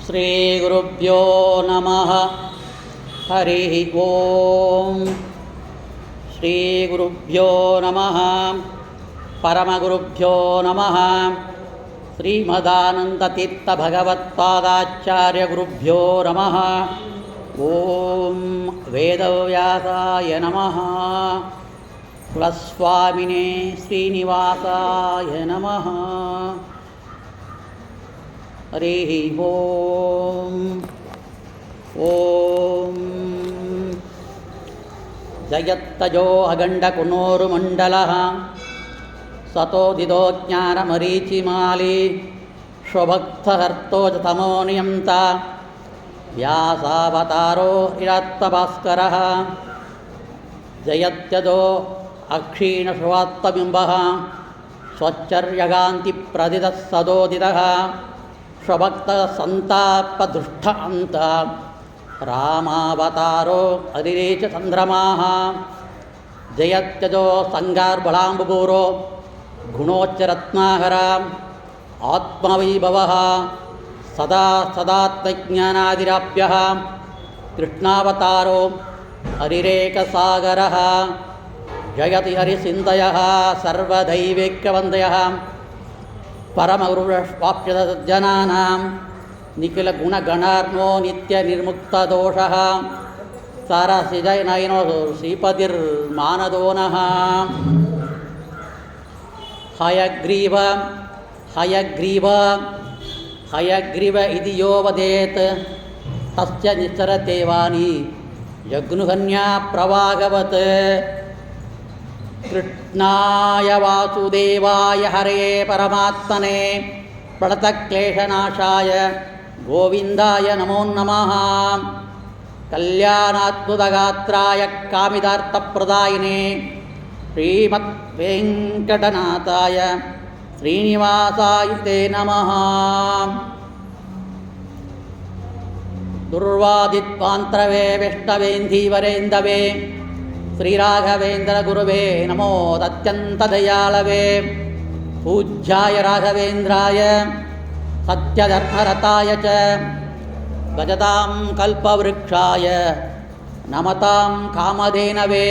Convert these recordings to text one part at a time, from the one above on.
ಶ್ರೀಗುರುಭ್ಯೋ ನಮಃ. ಹರಿ ಓಂ. ಶ್ರೀಗುರುಭ್ಯೋ ನಮಃ. ಪರಮಗುರುಭ್ಯೋ ನಮಃ. ಶ್ರೀಮದಾನಂದತೀರ್ಥಭಗವತ್ಪಾದಾಚಾರ್ಯಗುರುಭ್ಯೋ ನಮಃ. ಓಂ ವೇದವ್ಯಾಸಾಯ ನಮಃ. ಕುಲಸ್ವಾಮಿನೇ ಶ್ರೀನಿವಾಸಾಯ ನಮಃ. ಹರಿ ಓಂ. ಓಂ ಜಯತ್ತಜೋ ಅಖಂಡಕುನೋರುಮಂಡಲಃ ಸತೋದಿದೋ ಜ್ಞಾನಮರೀಚಿಮಾಲಿ ಸ್ವಭಕ್ತಹರ್ತೋ ಚ ತಮೋ ನಿಯಂತ ವ್ಯಾಸಾವತಾರೋ ಹಿರತ್ತಭಾಸ್ಕರಃ ಜಯತ್ಯಜೋ ಅಕ್ಷೀಣಶ್ರವಾತ್ತಬಿಂಬಃ ಸ್ವಚ್ಚರ್ಯಗಾಂತಿ ಪ್ರದಿತಃ ಸದೋದಿತಃ ಸ್ವಭಕ್ತ ಸಂತಾಪದೃಷ್ಟ ಅಂತ ರಾಮಾವತಾರೋ ಅದಿರೇಚ ಚಂದ್ರಮಾಃ ಜಯತ್ಯಜೋ ಸಂಗಾರ್ಬಳಾಂಬುಭೂರೋ ಗುಣೋಚ್ಚರತ್ನಾಕರ ಆತ್ಮವೈಭವಃ ಸದಾ ಸದಾತ್ಮಜ್ಞಾನಾದಿರಾಪ್ಯಃ ಕೃಷ್ಣಾವತಾರೋ ಹರಿರೇಕಸಾಗರಃ ಜಯತಿ ಹರಿಸಿಂಧಯಃ ಸರ್ವದೈವೇಕ್ಯವಂದಯಃ ಪರಮಗುರುವಾಪ್ಯದ ಸಜ್ಜನಾನಾಂ ನಿಖಿಲಗುಣಗಣಾರ್ನೋ ನಿತ್ಯನಿರ್ಮುಕ್ತದೋಷಃ ಸಾರಸಿಜನಯನೋ ಶ್ರೀಪತಿರ್ಮಾನದೋನಃ. ಹಯಗ್ರೀವ ಹಯಗ್ರೀವ ಹಯಗ್ರೀವ ಇತಿ ಯೋ ವದೇತ್ ತಸ್ಯ ನಿಶ್ಚರತೆ ವಾಣಿ ಜಗ್ನುಹನ್ಯಾ ಪ್ರವಾಗವತ್. ಕೃಷ್ಣಾಯ ವಾಸುದೇವಾಯ ಹರೇ ಪರಮಾತ್ಮನೇ ಪ್ರಣತಕ್ಲೇಶನಾಶಾಯ ಗೋವಿಂದಾಯ ನಮೋ ನಮಃ. ಕಲ್ಯಾಣಾದ್ಭುತಗಾತ್ರಾಯ ಕಾಮಿತಾರ್ಥಪ್ರದಾಯಿನೇ ಶ್ರೀಮದ್ ವೆಂಕಟನಾಥಾಯ ಶ್ರೀನಿವಾಸಾಯ ತೇ ನಮಃ. ದುರ್ವಾದಿತ್ವಾಂತ್ರವೇ ವಿಷ್ಣವೇಂಧೀವರೇಂದವೇ ಶ್ರೀರಾಘವೇಂದ್ರ ಗುರುವೇ ನಮೋ ಅತ್ಯಂತ ದಯಾಳವೇ. ಪೂಜ್ಯಾಯ ರಾಘವೇಂದ್ರಾಯ ಸತ್ಯಧರ್ಮರತಾಯ ಚ ಭಜತಾಂ ಕಲ್ಪವೃಕ್ಷಾಯ ನಮತಾಂ ಕಾಮಧೇನವೇ.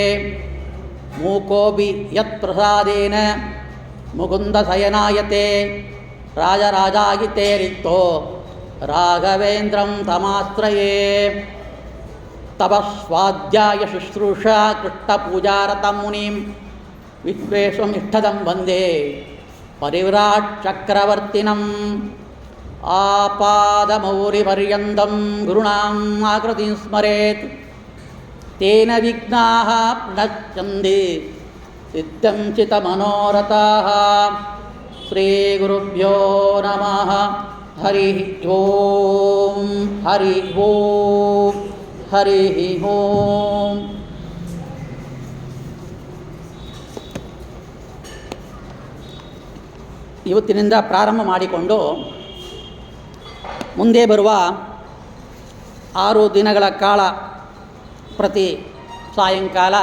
ಮೂಕೋಪಿ ಯತ್ಪ್ರಸಾದೇನ ಮುಕುಂದಶಯನಾಯತೆ ರಾಜರಾಜಾಯಿತೇ ರಿಕ್ತೋ ರಾಘವೇಂದ್ರಂ ತಮಾಶ್ರಯೇ. ತಪಸ್ವಾಧ್ಯಾಯ ಶುಶ್ರೂಷಾ ಕೃಷ್ಣಪೂಜಾರತಂ ಮುನಿಂ ವಿಶ್ವೇಶ್ವಮಿಷ್ಠದಂ ವಂದೇ ಪರಿವ್ರಾಟ್ ಚಕ್ರವರ್ತಿನಂ. ಆಪಾದಮೌರಿಪರ್ಯಂతం ಗುರುಣಾಂ ಆಕೃತಿಂ ಸ್ಮರೇತ್ ತೇನ ವಿಘ್ನಾಃ ಪ್ರಣಶ್ಯಂತಿ ಸಿದ್ಧಂ ಚಿತ್ತಮನೋರಥಾಃ. ಶ್ರೀಗುರುಭ್ಯೋ ನಮಃ. ಹರಿ ಓಂ. ಹರಿ ಓಂ. ಹರಿ ಓಂ. ಇವತ್ತಿನಿಂದ ಪ್ರಾರಂಭ ಮಾಡಿಕೊಂಡು ಮುಂದೆ ಬರುವ 6 ದಿನಗಳ ಕಾಲ ಪ್ರತಿ ಸಾಯಂಕಾಲ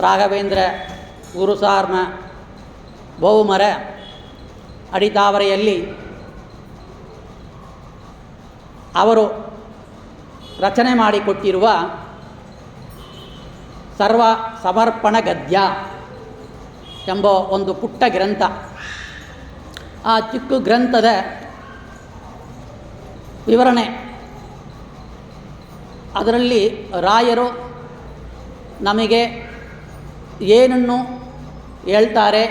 ರಾಘವೇಂದ್ರ ಗುರುಸಾರ್ನ ಬಹುಮರ ಅಡಿತಾವರೆಯಲ್ಲಿ ಅವರು ರಚನೆ ಮಾಡಿಕೊಟ್ಟಿರುವ ಸರ್ವ ಸಮರ್ಪಣ ಗದ್ಯ ಎಂಬ ಒಂದು ಪುಟ್ಟ ಗ್ರಂಥ. ಆ ಚಿಕ್ಕ ಗ್ರಂಥದ ವಿವರಣೆ, ಅದರಲ್ಲಿ ರಾಯರು ನಮಗೆ ಏನನ್ನು ಹೇಳ್ತಾರೆ,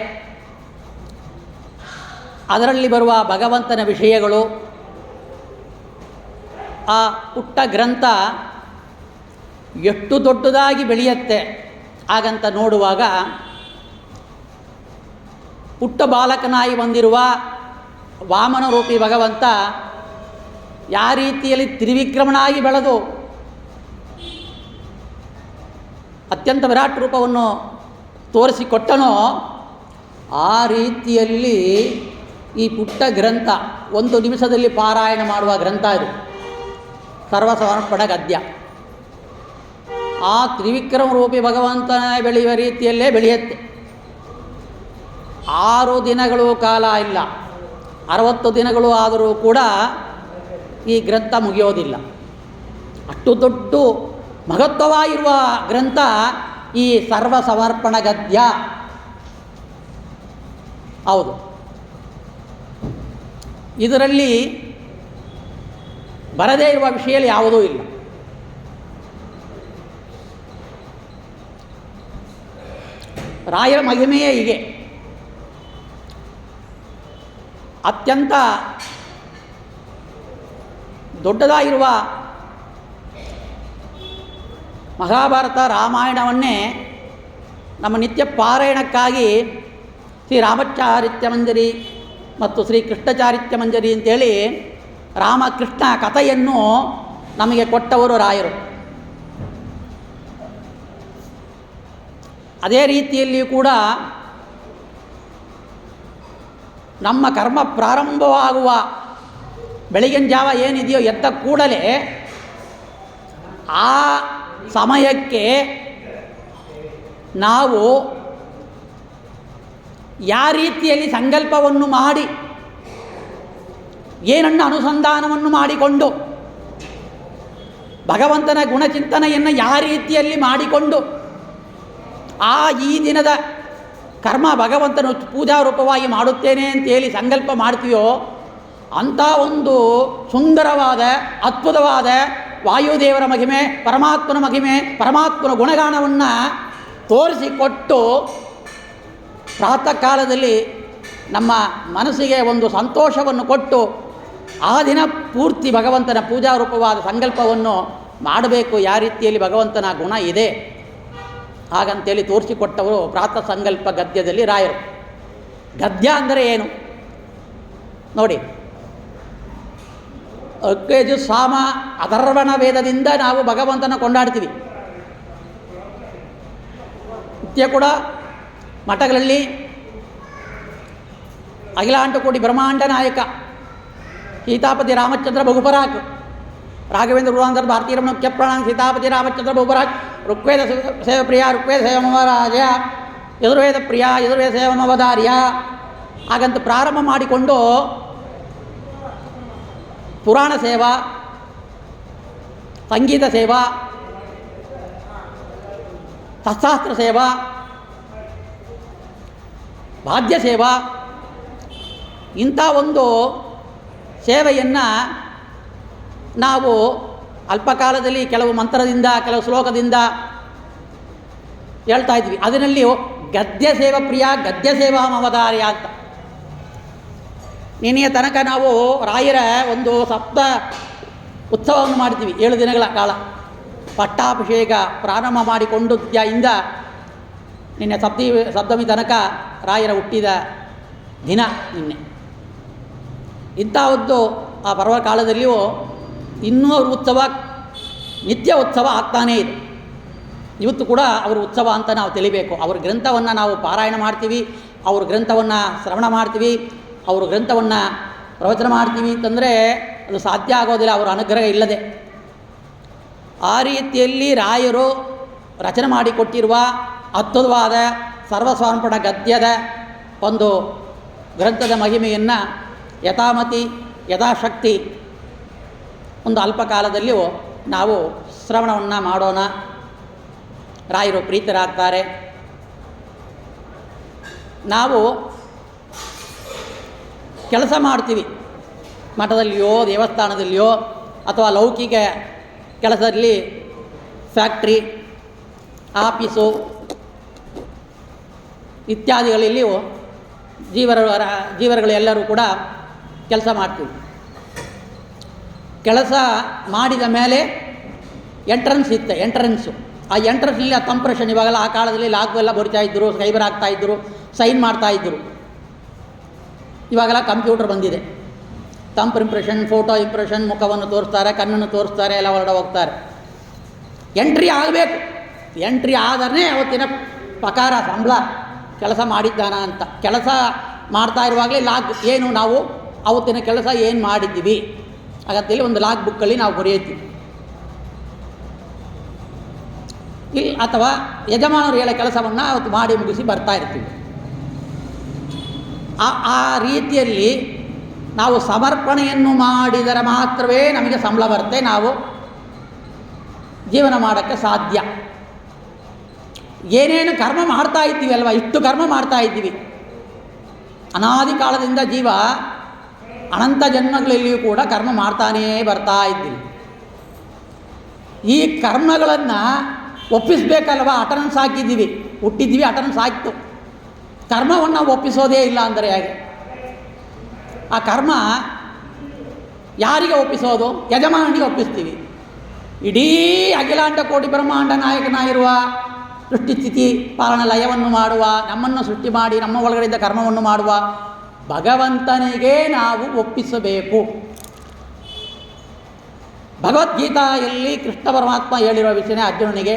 ಅದರಲ್ಲಿ ಬರುವ ಭಗವಂತನ ವಿಷಯಗಳು. ಆ ಪುಟ್ಟ ಗ್ರಂಥ ಎಷ್ಟು ದೊಡ್ಡದಾಗಿ ಬೆಳೆಯುತ್ತೆ ಹಾಗಂತ ನೋಡುವಾಗ, ಪುಟ್ಟ ಬಾಲಕನಾಗಿ ಬಂದಿರುವ ವಾಮನ ರೂಪಿ ಭಗವಂತ ಯಾವ ರೀತಿಯಲ್ಲಿ ತ್ರಿವಿಕ್ರಮನಾಗಿ ಬೆಳೆದು ಅತ್ಯಂತ ವಿರಾಟ್ ರೂಪವನ್ನು ತೋರಿಸಿಕೊಟ್ಟನೋ ಆ ರೀತಿಯಲ್ಲಿ ಈ ಪುಟ್ಟ ಗ್ರಂಥ 1 ನಿಮಿಷದಲ್ಲಿ ಪಾರಾಯಣ ಮಾಡುವ ಗ್ರಂಥ ಇದು. ಸರ್ವಸಮರ್ಪಣ ಗದ್ಯ. ಆ ತ್ರಿವಿಕ್ರಮ ರೂಪಿ ಭಗವಂತನ ಬೆಳೆಯುವ ರೀತಿಯಲ್ಲೇ ಬೆಳೆಯುತ್ತೆ. 6 ದಿನಗಳು ಕಾಲ ಇಲ್ಲ, 60 ದಿನಗಳು ಆದರೂ ಕೂಡ ಈ ಗ್ರಂಥ ಮುಗಿಯೋದಿಲ್ಲ. ಅಷ್ಟು ದೊಡ್ಡ ಮಹತ್ವವಾಗಿರುವ ಗ್ರಂಥ ಈ ಸರ್ವ ಸಮರ್ಪಣ ಗದ್ಯ. ಹೌದು, ಇದರಲ್ಲಿ ಬರದೇ ಇರುವ ವಿಷಯ ಯಾವುದೂ ಇಲ್ಲ. ರಾಯರ ಮಹಿಮೆಯೇ ಹೀಗೆ. ಅತ್ಯಂತ ದೊಡ್ಡದಾಗಿರುವ ಮಹಾಭಾರತ ರಾಮಾಯಣವನ್ನೇ ನಮ್ಮ ನಿತ್ಯ ಪಾರಾಯಣಕ್ಕಾಗಿ ಶ್ರೀ ರಾಮಚಾರಿತ್ಯ ಮಂಜರಿ ಮತ್ತು ಶ್ರೀ ಕೃಷ್ಣಚಾರಿತ್ಯ ಮಂಜರಿ ಅಂತೇಳಿ ರಾಮಕೃಷ್ಣ ಕಥೆಯನ್ನು ನಮಗೆ ಕೊಟ್ಟವರು ರಾಯರು. ಅದೇ ರೀತಿಯಲ್ಲಿಯೂ ಕೂಡ ನಮ್ಮ ಕರ್ಮ ಪ್ರಾರಂಭವಾಗುವ ಬೆಳಗಿನ ಜಾವ ಏನಿದೆಯೋ ಎದ್ದ ಕೂಡಲೇ ಆ ಸಮಯಕ್ಕೆ ನಾವು ಯಾವ ರೀತಿಯಲ್ಲಿ ಸಂಕಲ್ಪವನ್ನು ಮಾಡಿ ಏನನ್ನು ಅನುಸಂಧಾನವನ್ನು ಮಾಡಿಕೊಂಡು ಭಗವಂತನ ಗುಣಚಿಂತನೆಯನ್ನು ಯಾವ ರೀತಿಯಲ್ಲಿ ಮಾಡಿಕೊಂಡು ಈ ದಿನದ ಕರ್ಮ ಭಗವಂತನು ಪೂಜಾ ರೂಪವಾಗಿ ಮಾಡುತ್ತೇನೆ ಅಂತೇಳಿ ಸಂಕಲ್ಪ ಮಾಡ್ತೀವೋ ಅಂಥ ಒಂದು ಸುಂದರವಾದ ಅದ್ಭುತವಾದ ವಾಯುದೇವರ ಮಹಿಮೆ, ಪರಮಾತ್ಮನ ಮಹಿಮೆ, ಪರಮಾತ್ಮನ ಗುಣಗಾನವನ್ನು ತೋರಿಸಿಕೊಟ್ಟು ಪ್ರಾತಃ ಕಾಲದಲ್ಲಿ ನಮ್ಮ ಮನಸ್ಸಿಗೆ ಒಂದು ಸಂತೋಷವನ್ನು ಕೊಟ್ಟು ಆ ದಿನ ಪೂರ್ತಿ ಭಗವಂತನ ಪೂಜಾ ರೂಪವಾದ ಸಂಕಲ್ಪವನ್ನು ಮಾಡಬೇಕು. ಯಾವ ರೀತಿಯಲ್ಲಿ ಭಗವಂತನ ಗುಣ ಇದೆ ಹಾಗಂತೇಳಿ ತೋರಿಸಿಕೊಟ್ಟವರು ಪ್ರಾತಃ ಸಂಕಲ್ಪ ಗದ್ಯದಲ್ಲಿ ರಾಯರು. ಗದ್ಯ ಅಂದರೆ ಏನು ನೋಡಿ, ಅಗ್ಗಜು ಸಾಮ ಅಥರ್ವಣ ವೇದದಿಂದ ನಾವು ಭಗವಂತನ ಕೊಂಡಾಡ್ತೀವಿ. ನಿತ್ಯ ಕೂಡ ಮಠಗಳಲ್ಲಿ ಅಖಿಲಾಂಡಕೋಟಿ ಬ್ರಹ್ಮಾಂಡ ನಾಯಕ ಸೀತಾಪತಿ ರಾಮಚಂದ್ರ ಬಹುಪರಾಕ್, ರಾಘವೇಂದ್ರ ಗುರುವಾಂತರ ಭಾರತೀಯ ಮುಖ್ಯ ಪ್ರಾಣ ಸೀತಾಪತಿ ರಾಮಚಂದ್ರ ಬಹುಪರಾಕ್, ಋಗ್ವೇದ ಸೇವ ಪ್ರಿಯ ಋಗ್ವೇದ ಸೇವ ಮಹಾರಾಜ, ಯಜುರ್ವೇದ ಪ್ರಿಯ ಯಜುರ್ವೇದ ಸೇವ ಮವಧಾರ್ಯ ಹಾಗಂತ ಪ್ರಾರಂಭ ಮಾಡಿಕೊಂಡು ಪುರಾಣ ಸೇವಾ, ಸಂಗೀತ ಸೇವಾ, ತತ್ಶಾಸ್ತ್ರ ಸೇವಾ, ವಾದ್ಯ ಸೇವಾ, ಇಂಥ ಒಂದು ಸೇವೆಯನ್ನು ನಾವು ಅಲ್ಪಕಾಲದಲ್ಲಿ ಕೆಲವು ಮಂತ್ರದಿಂದ ಕೆಲವು ಶ್ಲೋಕದಿಂದ ಹೇಳ್ತಾ ಇದ್ವಿ. ಅದರಲ್ಲಿ ಗದ್ಯ ಸೇವಾ ಪ್ರಿಯ ಗದ್ಯ ಸೇವಾ ಮವಧಾರ್ಯ ಅಂತ ನಿನ್ನೆಯ ತನಕ ನಾವು ರಾಯರ ಒಂದು ಸಪ್ತ ಉತ್ಸವವನ್ನು ಮಾಡ್ತೀವಿ. 7 ದಿನಗಳ ಕಾಲ ಪಟ್ಟಾಭಿಷೇಕ ಪ್ರಾರಂಭ ಮಾಡಿಕೊಂಡು ಇಂದ ನಿನ್ನೆ ಸಪ್ತಮಿ ತನಕ ರಾಯರ ಹುಟ್ಟಿದ ದಿನ ನಿನ್ನೆ. ಇಂಥದ್ದು ಆ ಪರ್ವಕಾಲದಲ್ಲಿಯೂ ಇನ್ನೂ ಅವ್ರ ಉತ್ಸವ ನಿತ್ಯ ಉತ್ಸವ ಆಗ್ತಾನೇ ಇದೆ. ಇವತ್ತು ಕೂಡ ಅವರ ಉತ್ಸವ ಅಂತ ನಾವು ತಿಳಿಬೇಕು. ಅವ್ರ ಗ್ರಂಥವನ್ನು ನಾವು ಪಾರಾಯಣ ಮಾಡ್ತೀವಿ, ಅವ್ರ ಗ್ರಂಥವನ್ನು ಶ್ರವಣ ಮಾಡ್ತೀವಿ, ಅವ್ರ ಗ್ರಂಥವನ್ನು ಪ್ರವಚನ ಮಾಡ್ತೀವಿ ಅಂತಂದರೆ ಅದು ಸಾಧ್ಯ ಆಗೋದಿಲ್ಲ ಅವರ ಅನುಗ್ರಹ ಇಲ್ಲದೆ. ಆ ರೀತಿಯಲ್ಲಿ ರಾಯರು ರಚನೆ ಮಾಡಿಕೊಟ್ಟಿರುವ ಅದ್ಭುತವಾದ ಸರ್ವಸಮರ್ಪಣ ಗದ್ಯದ ಒಂದು ಗ್ರಂಥದ ಮಹಿಮೆಯನ್ನು ಯಥಾಮತಿ ಯಥಾಶಕ್ತಿ ಒಂದು ಅಲ್ಪ ಕಾಲದಲ್ಲಿಯೂ ನಾವು ಶ್ರವಣವನ್ನು ಮಾಡೋಣ. ರಾಯರು ಪ್ರೀತರಾಗ್ತಾರೆ. ನಾವು ಕೆಲಸ ಮಾಡ್ತೀವಿ ಮಠದಲ್ಲಿಯೋ ದೇವಸ್ಥಾನದಲ್ಲಿಯೋ ಅಥವಾ ಲೌಕಿಕ ಕೆಲಸದಲ್ಲಿ ಫ್ಯಾಕ್ಟ್ರಿ ಆಫೀಸು ಇತ್ಯಾದಿಗಳಲ್ಲಿಯೂ ಜೀವರುಗಳು ಎಲ್ಲರೂ ಕೂಡ ಕೆಲಸ ಮಾಡ್ತೀವಿ. ಕೆಲಸ ಮಾಡಿದ ಮೇಲೆ ಎಂಟ್ರೆನ್ಸ್ ಇತ್ತು. ಎಂಟ್ರೆನ್ಸು ಆ ಎಂಟ್ರೆನ್ಸ್ನಲ್ಲಿ ಆ ಕಂಪ್ರೆಷನ್ ಇವಾಗೆಲ್ಲ ಆ ಕಾಲದಲ್ಲಿ ಲಾಗು ಎಲ್ಲ ಬರಿತಾಯಿದ್ರು, ಸ್ಕೈಬರ್ ಆಗ್ತಾಯಿದ್ರು, ಸೈನ್ ಮಾಡ್ತಾಯಿದ್ರು. ಇವಾಗೆಲ್ಲ ಕಂಪ್ಯೂಟರ್ ಬಂದಿದೆ. ತಂಪ್ ಇಂಪ್ರೆಷನ್, ಫೋಟೋ ಇಂಪ್ರೆಷನ್, ಮುಖವನ್ನು ತೋರಿಸ್ತಾರೆ, ಕಣ್ಣನ್ನು ತೋರಿಸ್ತಾರೆ, ಎಲ್ಲ ಹೊರಡ ಹೋಗ್ತಾರೆ. ಎಂಟ್ರಿ ಆಗಬೇಕು. ಎಂಟ್ರಿ ಆದರೆ ಅವತ್ತಿನ ಪ್ರಕಾರ ಸಂಬಳ ಕೆಲಸ ಮಾಡಿದ್ದಾನ ಅಂತ. ಕೆಲಸ ಮಾಡ್ತಾ ಇರುವಾಗಲೇ ಲಾಗ್ ಏನು ನಾವು ಅವತ್ತಿನ ಕೆಲಸ ಏನು ಮಾಡಿದ್ದೀವಿ ಹಾಗಂತೇಳಿ ಒಂದು ಲಾಗ್ ಬುಕ್ಕಲ್ಲಿ ನಾವು ಬರೆಯುತ್ತೀವಿ. ಇಲ್ಲಿ ಅಥವಾ ಯಜಮಾನರು ಹೇಳೋ ಕೆಲಸವನ್ನು ಅವತ್ತು ಮಾಡಿ ಮುಗಿಸಿ ಬರ್ತಾ ಇರ್ತೀವಿ. ಆ ರೀತಿಯಲ್ಲಿ ನಾವು ಸಮರ್ಪಣೆಯನ್ನು ಮಾಡಿದರೆ ಮಾತ್ರವೇ ನಮಗೆ ಸಂಬಳ ಬರುತ್ತೆ, ನಾವು ಜೀವನ ಮಾಡೋಕ್ಕೆ ಸಾಧ್ಯ. ಏನೇನು ಕರ್ಮ ಮಾಡ್ತಾ ಇದ್ದೀವಿ ಅಲ್ವಾ, ಇಷ್ಟು ಕರ್ಮ ಮಾಡ್ತಾ ಇದ್ದೀವಿ. ಅನಾದಿ ಕಾಲದಿಂದ ಜೀವ ಅನಂತ ಜನ್ಮಗಳಲ್ಲಿಯೂ ಕೂಡ ಕರ್ಮ ಮಾಡ್ತಾನೇ ಬರ್ತಾ ಇದ್ದೀವಿ. ಈ ಕರ್ಮಗಳನ್ನು ಒಪ್ಪಿಸಬೇಕಲ್ವ, ಅಟೆಂಡೆನ್ಸ್ ಹಾಕಿದ್ದೀವಿ, ಹುಟ್ಟಿದ್ದೀವಿ, ಅಟೆಂಡೆನ್ಸ್ ಹಾಕಿತು. ಕರ್ಮವನ್ನು ಒಪ್ಪಿಸೋದೇ ಇಲ್ಲ ಅಂದರೆ ಹೇಗೆ? ಆ ಕರ್ಮ ಯಾರಿಗೆ ಒಪ್ಪಿಸೋದು? ಯಜಮಾನಿಗೆ ಒಪ್ಪಿಸ್ತೀವಿ. ಇಡೀ ಅಖಿಲಾಂಡ ಕೋಟಿ ಬ್ರಹ್ಮಾಂಡ ನಾಯಕನಾಗಿರುವ ಸೃಷ್ಟಿ ಸ್ಥಿತಿ ಪಾಲನ ಲಯವನ್ನು ಮಾಡುವ, ನಮ್ಮನ್ನು ಸೃಷ್ಟಿ ಮಾಡಿ ನಮ್ಮ ಒಳಗಡೆಯಿಂದ ಕರ್ಮವನ್ನು ಮಾಡುವ ಭಗವಂತನಿಗೆ ನಾವು ಒಪ್ಪಿಸಬೇಕು. ಭಗವದ್ಗೀತೆಯಲ್ಲಿ ಕೃಷ್ಣ ಪರಮಾತ್ಮ ಹೇಳಿರುವ ವಿಷಯನೇ ಅರ್ಜುನನಿಗೆ,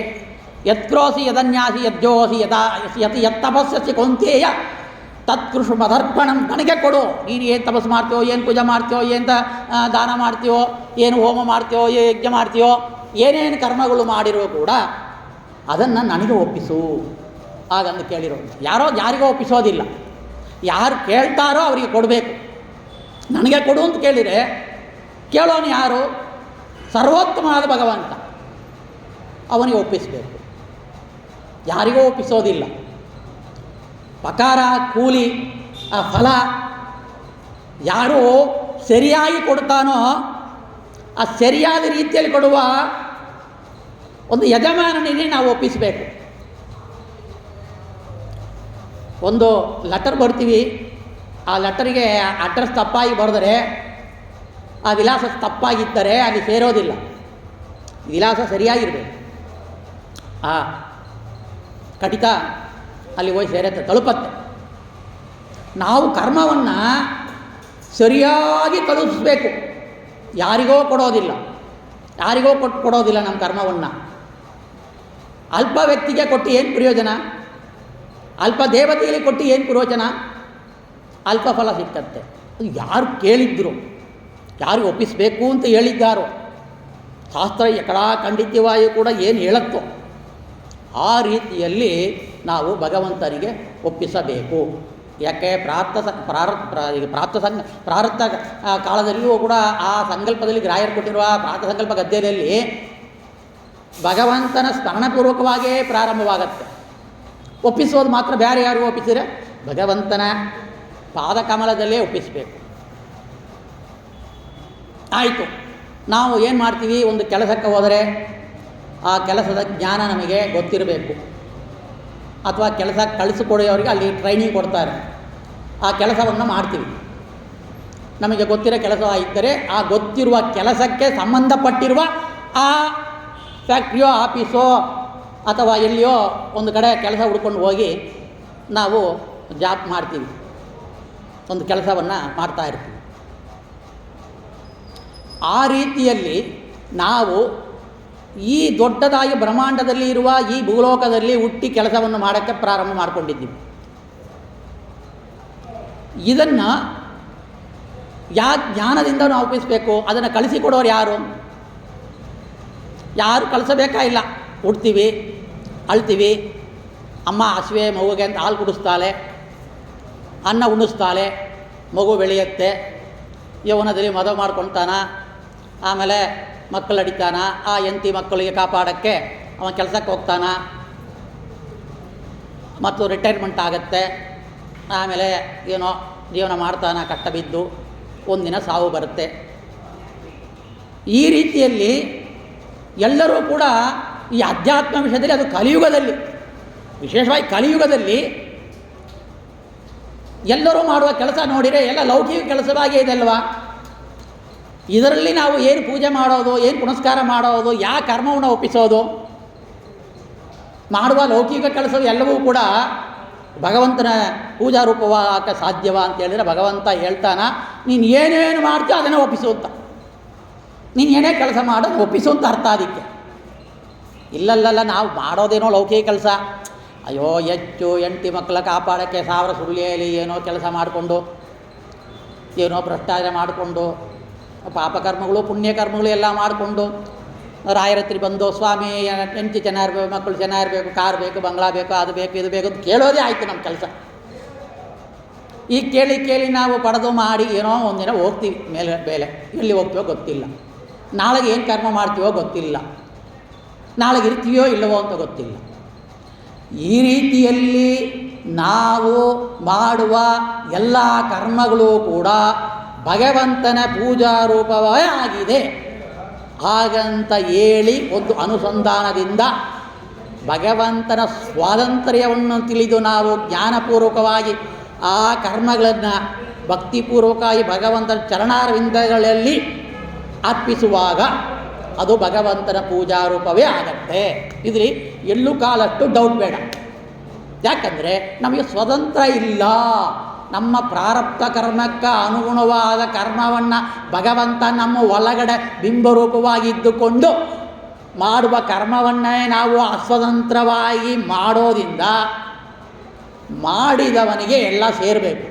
ಯತ್ಕ್ರೋಸಿ ಯದನ್ಯಾಸಿ ಯಜ್ಜೋಸಿ ಯತ್ತಪಸ್ಯಸಿ ಕೌಂತೇಯ ತತ್ಕೃಷು ಮದರ್ಪಣಂ. ನನಗೆ ಕೊಡು, ನೀನು ಏನು ತಪಸ್ಸು ಮಾಡ್ತೀಯೋ, ಏನು ಪೂಜೆ ಮಾಡ್ತೀಯೋ, ಏನು ದಾನ ಮಾಡ್ತೀಯೋ, ಏನು ಹೋಮ ಮಾಡ್ತೀಯೋ, ಯಜ್ಞ ಮಾಡ್ತೀಯೋ, ಏನೇನು ಕರ್ಮಗಳು ಮಾಡಿರೋ ಕೂಡ ಅದನ್ನು ನನಗೆ ಒಪ್ಪಿಸು ಹಾಗಂದು ಕೇಳಿರೋದು. ಯಾರಿಗೂ ಒಪ್ಪಿಸೋದಿಲ್ಲ, ಯಾರು ಕೇಳ್ತಾರೋ ಅವರಿಗೆ ಕೊಡಬೇಕು. ನನಗೆ ಕೊಡು ಅಂತ ಕೇಳಿದರೆ ಕೇಳೋನು ಯಾರು? ಸರ್ವೋತ್ತಮವಾದ ಭಗವಂತ, ಅವನಿಗೆ ಒಪ್ಪಿಸಬೇಕು, ಯಾರಿಗೂ ಒಪ್ಪಿಸೋದಿಲ್ಲ. ಪಕಾರ ಕೂಲಿ ಆ ಫಲ ಯಾರು ಸರಿಯಾಗಿ ಕೊಡ್ತಾನೋ ಆ ಸರಿಯಾದ ರೀತಿಯಲ್ಲಿ ಕೊಡುವ ಒಂದು ಯಜಮಾನನಿಗೆ ನಾವು ಒಪ್ಪಿಸಬೇಕು. ಒಂದು ಲೆಟರ್ ಬರ್ತೀವಿ, ಆ ಲೆಟರಿಗೆ ಅಡ್ರೆಸ್ ತಪ್ಪಾಗಿ ಬರೆದರೆ, ಆ ವಿಳಾಸ ತಪ್ಪಾಗಿದ್ದರೆ ಅಲ್ಲಿ ಸೇರೋದಿಲ್ಲ. ವಿಳಾಸ ಸರಿಯಾಗಿರಬೇಕು, ಆ ಕಡಿತ ಅಲ್ಲಿ ಹೋಗಿ ಸೇರುತ್ತೆ, ತಲುಪತ್ತೆ. ನಾವು ಕರ್ಮವನ್ನು ಸರಿಯಾಗಿ ತಲುಪಿಸ್ಬೇಕು, ಯಾರಿಗೋ ಕೊಡೋದಿಲ್ಲ, ಯಾರಿಗೋ ಕೊಡೋದಿಲ್ಲ ನಮ್ಮ ಕರ್ಮವನ್ನು. ಅಲ್ಪ ವ್ಯಕ್ತಿಗೆ ಕೊಟ್ಟು ಏನು ಪ್ರಯೋಜನ? ಅಲ್ಪ ದೇವತೆಯಲ್ಲಿ ಕೊಟ್ಟು ಏನು ಪ್ರಯೋಜನ? ಅಲ್ಪ ಫಲ ಸಿಕ್ಕತ್ತೆ. ಯಾರು ಕೇಳಿದ್ರು, ಯಾರು ಒಪ್ಪಿಸಬೇಕು ಅಂತ ಹೇಳಿದ್ದಾರೋ, ಶಾಸ್ತ್ರ ಎಕಡಾ ಖಂಡಿತವಾಗಿಯೂ ಕೂಡ ಏನು ಹೇಳುತ್ತೋ ಆ ರೀತಿಯಲ್ಲಿ ನಾವು ಭಗವಂತನಿಗೆ ಒಪ್ಪಿಸಬೇಕು. ಯಾಕೆ ಪ್ರಾರಬ್ಧ ಕಾಲದಲ್ಲಿಯೂ ಕೂಡ ಆ ಸಂಕಲ್ಪದಲ್ಲಿ ಗ್ರಾಹ್ಯರು ಕೊಟ್ಟಿರುವ ಪ್ರಾರಬ್ಧ ಸಂಕಲ್ಪ ಗದ್ಯದಲ್ಲಿ ಭಗವಂತನ ಸ್ಮರಣಪೂರ್ವಕವಾಗಿಯೇ ಪ್ರಾರಂಭವಾಗತ್ತೆ. ಒಪ್ಪಿಸೋದು ಮಾತ್ರ ಬೇರೆ ಯಾರು ಒಪ್ಪಿಸಿದರೆ ಭಗವಂತನ ಪಾದಕಮಲದಲ್ಲೇ ಒಪ್ಪಿಸಬೇಕು. ಆಯಿತು, ನಾವು ಏನು ಮಾಡ್ತೀವಿ, ಒಂದು ಕೆಲಸಕ್ಕೆ ಹೋದರೆ ಆ ಕೆಲಸದ ಜ್ಞಾನ ನಮಗೆ ಗೊತ್ತಿರಬೇಕು, ಅಥವಾ ಕೆಲಸ ಕಳಿಸಿಕೊಡೋರಿಗೆ ಅಲ್ಲಿ ಟ್ರೈನಿಂಗ್ ಕೊಡ್ತಾರೆ, ಆ ಕೆಲಸವನ್ನು ಮಾಡ್ತೀವಿ. ನಮಗೆ ಗೊತ್ತಿರೋ ಕೆಲಸ ಇದ್ದರೆ ಆ ಗೊತ್ತಿರುವ ಕೆಲಸಕ್ಕೆ ಸಂಬಂಧಪಟ್ಟಿರುವ ಆ ಫ್ಯಾಕ್ಟ್ರಿಯೋ ಆಫೀಸೋ ಅಥವಾ ಎಲ್ಲಿಯೋ ಒಂದು ಕಡೆ ಕೆಲಸ ಹುಡ್ಕೊಂಡು ಹೋಗಿ ನಾವು ಜಾಬ್ ಮಾಡ್ತೀವಿ, ಒಂದು ಕೆಲಸವನ್ನು ಮಾಡ್ತಾ ಇರ್ತೀವಿ. ಆ ರೀತಿಯಲ್ಲಿ ನಾವು ಈ ದೊಡ್ಡದಾಗಿ ಬ್ರಹ್ಮಾಂಡದಲ್ಲಿ ಇರುವ ಈ ಭೂಲೋಕದಲ್ಲಿ ಹುಟ್ಟಿ ಕೆಲಸವನ್ನು ಮಾಡೋಕ್ಕೆ ಪ್ರಾರಂಭ ಮಾಡಿಕೊಂಡಿದ್ದೀವಿ. ಇದನ್ನು ಜ್ಞಾನದಿಂದ ನಾವು ಒಪ್ಪಿಸಬೇಕು. ಅದನ್ನು ಕಳಿಸಿಕೊಡೋರು ಯಾರು? ಯಾರು ಕಳಿಸಬೇಕಾಗಿಲ್ಲ. ಹುಡ್ತೀವಿ, ಅಳ್ತೀವಿ, ಅಮ್ಮ ಹಸಿವೆ ಮಗುಗೆ ಅಂತ ಹಾಲು ಕುಡಿಸ್ತಾಳೆ, ಅನ್ನ ಉಣಿಸ್ತಾಳೆ, ಮಗು ಬೆಳೆಯುತ್ತೆ, ಯೌವನದಲ್ಲಿ ಮದುವೆ ಮಾಡ್ಕೊತಾನ, ಆಮೇಲೆ ಮಕ್ಕಳು ಅಡಿತಾನ, ಆ ಹೆಂಡತಿ ಮಕ್ಕಳಿಗೆ ಕಾಪಾಡೋಕ್ಕೆ ಅವನ ಕೆಲಸಕ್ಕೆ ಹೋಗ್ತಾನ, ಮತ್ತು ರಿಟೈರ್ಮೆಂಟ್ ಆಗುತ್ತೆ, ಆಮೇಲೆ ಏನೋ ಜೀವನ ಮಾಡ್ತಾನ ಕಷ್ಟ ಬಿದ್ದು, ಒಂದಿನ ಸಾವು ಬರುತ್ತೆ. ಈ ರೀತಿಯಲ್ಲಿ ಎಲ್ಲರೂ ಕೂಡ ಈ ಅಧ್ಯಾತ್ಮ ವಿಷಯದಲ್ಲಿ, ಅದು ಕಲಿಯುಗದಲ್ಲಿ, ವಿಶೇಷವಾಗಿ ಕಲಿಯುಗದಲ್ಲಿ ಎಲ್ಲರೂ ಮಾಡುವ ಕೆಲಸ ನೋಡಿದರೆ ಎಲ್ಲ ಲೌಕಿಕ ಕೆಲಸವಾಗೇ ಇದೆ ಅಲ್ವಾ. ಇದರಲ್ಲಿ ನಾವು ಏನು ಪೂಜೆ ಮಾಡೋದು, ಏನು ಪುನಸ್ಕಾರ ಮಾಡೋದು, ಯಾವ ಕರ್ಮವನ್ನು ಒಪ್ಪಿಸೋದು, ಮಾಡುವ ಲೌಕಿಕ ಕೆಲಸವು ಎಲ್ಲವೂ ಕೂಡ ಭಗವಂತನ ಪೂಜಾ ರೂಪವಾಗಕ್ಕೆ ಸಾಧ್ಯವಾ ಅಂತ ಹೇಳಿದರೆ ಭಗವಂತ ಹೇಳ್ತಾನ, ನೀನು ಏನೇನು ಮಾಡ್ತೀಯೋ ಅದನ್ನು ಒಪ್ಪಿಸು ಅಂತ. ನೀನು ಏನೇ ಕೆಲಸ ಮಾಡೋದು ಒಪ್ಪಿಸು ಅಂತ ಅರ್ಥ. ಅದಕ್ಕೆ ಇಲ್ಲಲ್ಲ ನಾವು ಮಾಡೋದೇನೋ ಲೌಕಿಕ ಕೆಲಸ, ಅಯ್ಯೋ ಹೆಚ್ಚು ಹೆಂಡತಿ ಮಕ್ಕಳ ಕಾಪಾಡೋಕ್ಕೆ 1000 ಸುಳ್ಳಿಯಲ್ಲಿ ಏನೋ ಕೆಲಸ ಮಾಡಿಕೊಂಡು, ಏನೋ ಭ್ರಷ್ಟಾಚಾರ ಮಾಡಿಕೊಂಡು, ಪಾಪಕರ್ಮಗಳು ಪುಣ್ಯಕರ್ಮಗಳು ಎಲ್ಲ ಮಾಡಿಕೊಂಡು ರಾಯರತ್ರಿ ಬಂದು, ಸ್ವಾಮಿ ಹೆಂಡತಿ ಚೆನ್ನಾಗಿರ್ಬೇಕು, ಮಕ್ಕಳು ಚೆನ್ನಾಗಿರಬೇಕು, ಕಾರ್ ಬೇಕು, ಬಂಗ್ಲಾ ಬೇಕು, ಅದು ಬೇಕು, ಇದು ಬೇಕು ಅಂತ ಕೇಳೋದೇ ಆಯಿತು ನಮ್ಮ ಕೆಲಸ. ಈ ಕೇಳಿ ಕೇಳಿ ನಾವು ಪಡೆದು ಮಾಡಿ ಏನೋ ಒಂದಿನ ಹೋಗ್ತೀವಿ ಮೇಲೆ ಎಲ್ಲಿ ಹೋಗ್ತೀವೋ ಗೊತ್ತಿಲ್ಲ, ನಾಳೆಗೆ ಏನು ಕರ್ಮ ಮಾಡ್ತೀವೋ ಗೊತ್ತಿಲ್ಲ, ನಾಳೆಗೆ ಇರ್ತೀವೋ ಇಲ್ಲವೋ ಅಂತ ಗೊತ್ತಿಲ್ಲ. ಈ ರೀತಿಯಲ್ಲಿ ನಾವು ಮಾಡುವ ಎಲ್ಲ ಕರ್ಮಗಳು ಕೂಡ ಭಗವಂತನ ಪೂಜಾ ರೂಪವೇ ಆಗಿದೆ. ಹಾಗಂತ ಹೇಳಿ ಒಂದು ಅನುಸಂಧಾನದಿಂದ ಭಗವಂತನ ಸ್ವಾತಂತ್ರ್ಯವನ್ನು ತಿಳಿದು ನಾವು ಜ್ಞಾನಪೂರ್ವಕವಾಗಿ ಆ ಕರ್ಮಗಳನ್ನು ಭಕ್ತಿಪೂರ್ವಕವಾಗಿ ಭಗವಂತನ ಚರಣಾರವಿಂದಗಳಲ್ಲಿ ಅರ್ಪಿಸುವಾಗ ಅದು ಭಗವಂತನ ಪೂಜಾ ರೂಪವೇ ಆಗತ್ತೆ. ಇದರಲ್ಲಿ ಎಲ್ಲೂ ಕಾಲಷ್ಟು ಡೌಟ್ ಬೇಡ. ಯಾಕಂದರೆ ನಮಗೆ ಸ್ವತಂತ್ರ ಇಲ್ಲ. ನಮ್ಮ ಪ್ರಾರಬ್ಧ ಕರ್ಮಕ್ಕೆ ಅನುಗುಣವಾದ ಕರ್ಮವನ್ನು ಭಗವಂತ ನಮ್ಮ ಒಳಗಡೆ ಬಿಂಬರೂಪವಾಗಿದ್ದುಕೊಂಡು ಮಾಡುವ ಕರ್ಮವನ್ನೇ ನಾವು ಅಸ್ವತಂತ್ರವಾಗಿ ಮಾಡೋದ್ರಿಂದ ಮಾಡಿದವನಿಗೆ ಎಲ್ಲ ಸೇರಬೇಕು.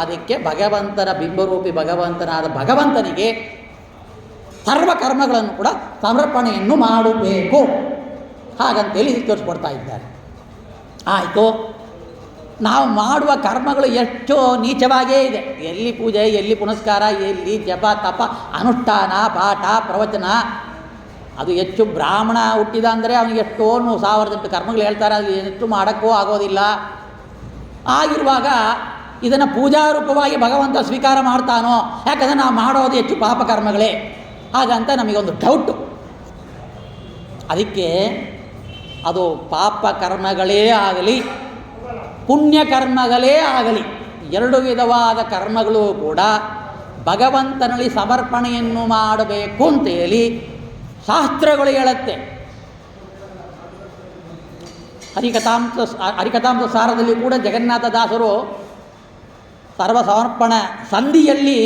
ಅದಕ್ಕೆ ಭಗವಂತನ ಬಿಂಬರೂಪಿ ಭಗವಂತನಾದ ಭಗವಂತನಿಗೆ ಸರ್ವ ಕರ್ಮಗಳನ್ನು ಕೂಡ ಸಮರ್ಪಣೆಯನ್ನು ಮಾಡಬೇಕು. ಹಾಗಂತೇಳಿ ತೋರಿಸ್ಕೊಡ್ತಾ ಇದ್ದಾರೆ. ಆಯಿತು, ನಾವು ಮಾಡುವ ಕರ್ಮಗಳು ಎಷ್ಟು ನೀಚವಾಗೇ ಇದೆ. ಎಲ್ಲಿ ಪೂಜೆ, ಎಲ್ಲಿ ಪುನಸ್ಕಾರ, ಎಲ್ಲಿ ಜಪ ತಪ ಅನುಷ್ಠಾನ ಪಾಠ ಪ್ರವಚನ. ಅದು ಹೆಚ್ಚು ಬ್ರಾಹ್ಮಣ ಹುಟ್ಟಿದ ಅಂದರೆ ಅವನಿಗೆ ಎಷ್ಟೋ 1008 ಕರ್ಮಗಳು ಹೇಳ್ತಾರೆ, ಅದು ಎಷ್ಟು ಮಾಡೋಕ್ಕೂ ಆಗೋದಿಲ್ಲ. ಆಗಿರುವಾಗ ಇದನ್ನು ಪೂಜಾರೂಪವಾಗಿ ಭಗವಂತ ಸ್ವೀಕಾರ ಮಾಡ್ತಾನೋ? ಯಾಕಂದರೆ ನಾವು ಮಾಡೋದು ಹೆಚ್ಚು ಪಾಪ ಕರ್ಮಗಳೇ. ಹಾಗಂತ ನಮಗೊಂದು ಡೌಟು. ಅದಕ್ಕೆ ಅದು ಪಾಪ ಕರ್ಮಗಳೇ ಆಗಲಿ ಪುಣ್ಯ ಕರ್ಮಗಳೇ ಆಗಲಿ, ಎರಡು ವಿಧವಾದ ಕರ್ಮಗಳು ಕೂಡ ಭಗವಂತನಲ್ಲಿ ಸಮರ್ಪಣೆಯನ್ನು ಮಾಡಬೇಕು ಅಂತೇಳಿ ಶಾಸ್ತ್ರಗಳು ಹೇಳುತ್ತೆ. ಹರಿಕಥಾಂಸ ಸಾರದಲ್ಲಿ ಕೂಡ ಜಗನ್ನಾಥದಾಸರು ಸರ್ವ ಸಮರ್ಪಣ ಸಂಧಿಯಲ್ಲಿ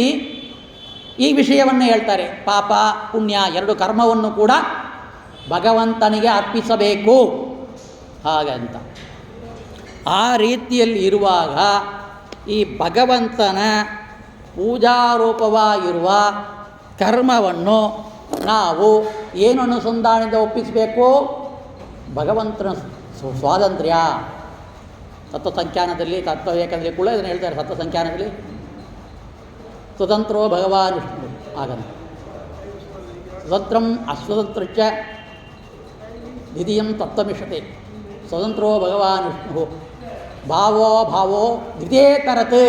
ಈ ವಿಷಯವನ್ನು ಹೇಳ್ತಾರೆ. ಪಾಪ ಪುಣ್ಯ ಎರಡು ಕರ್ಮವನ್ನು ಕೂಡ ಭಗವಂತನಿಗೆ ಅರ್ಪಿಸಬೇಕು ಹಾಗಂತ. ಆ ರೀತಿಯಲ್ಲಿ ಇರುವಾಗ ಈ ಭಗವಂತನ ಪೂಜಾರೂಪವಾಗಿರುವ ಕರ್ಮವನ್ನು ನಾವು ಏನು ಅನುಸಂಧಾನದಿಂದ ಒಪ್ಪಿಸಬೇಕು? ಭಗವಂತನ ಸ್ವಾತಂತ್ರ್ಯ. ತತ್ವಸಂಖ್ಯಾನದಲ್ಲಿ ತತ್ವವೇಕದಲ್ಲಿ ಕೂಡ ಇದನ್ನು ಹೇಳ್ತಾರೆ. ತತ್ವಸಂಖ್ಯಾನದಲ್ಲಿ ಸ್ವತಂತ್ರೋ ಭಗವಾನ್ ವಿಷ್ಣು ಆಗಂತ ಸ್ವತಂತ್ರಂ ಅಸ್ವತಂತ್ರಚ್ಚ ದ್ವಿತೀಯಂ ತತ್ವಮಿಷತೆ ಸ್ವತಂತ್ರೋ ಭಗವಾನ್ ವಿಷ್ಣು ಭಾವೋ ದ್ವಿತೀಯೇತರತ್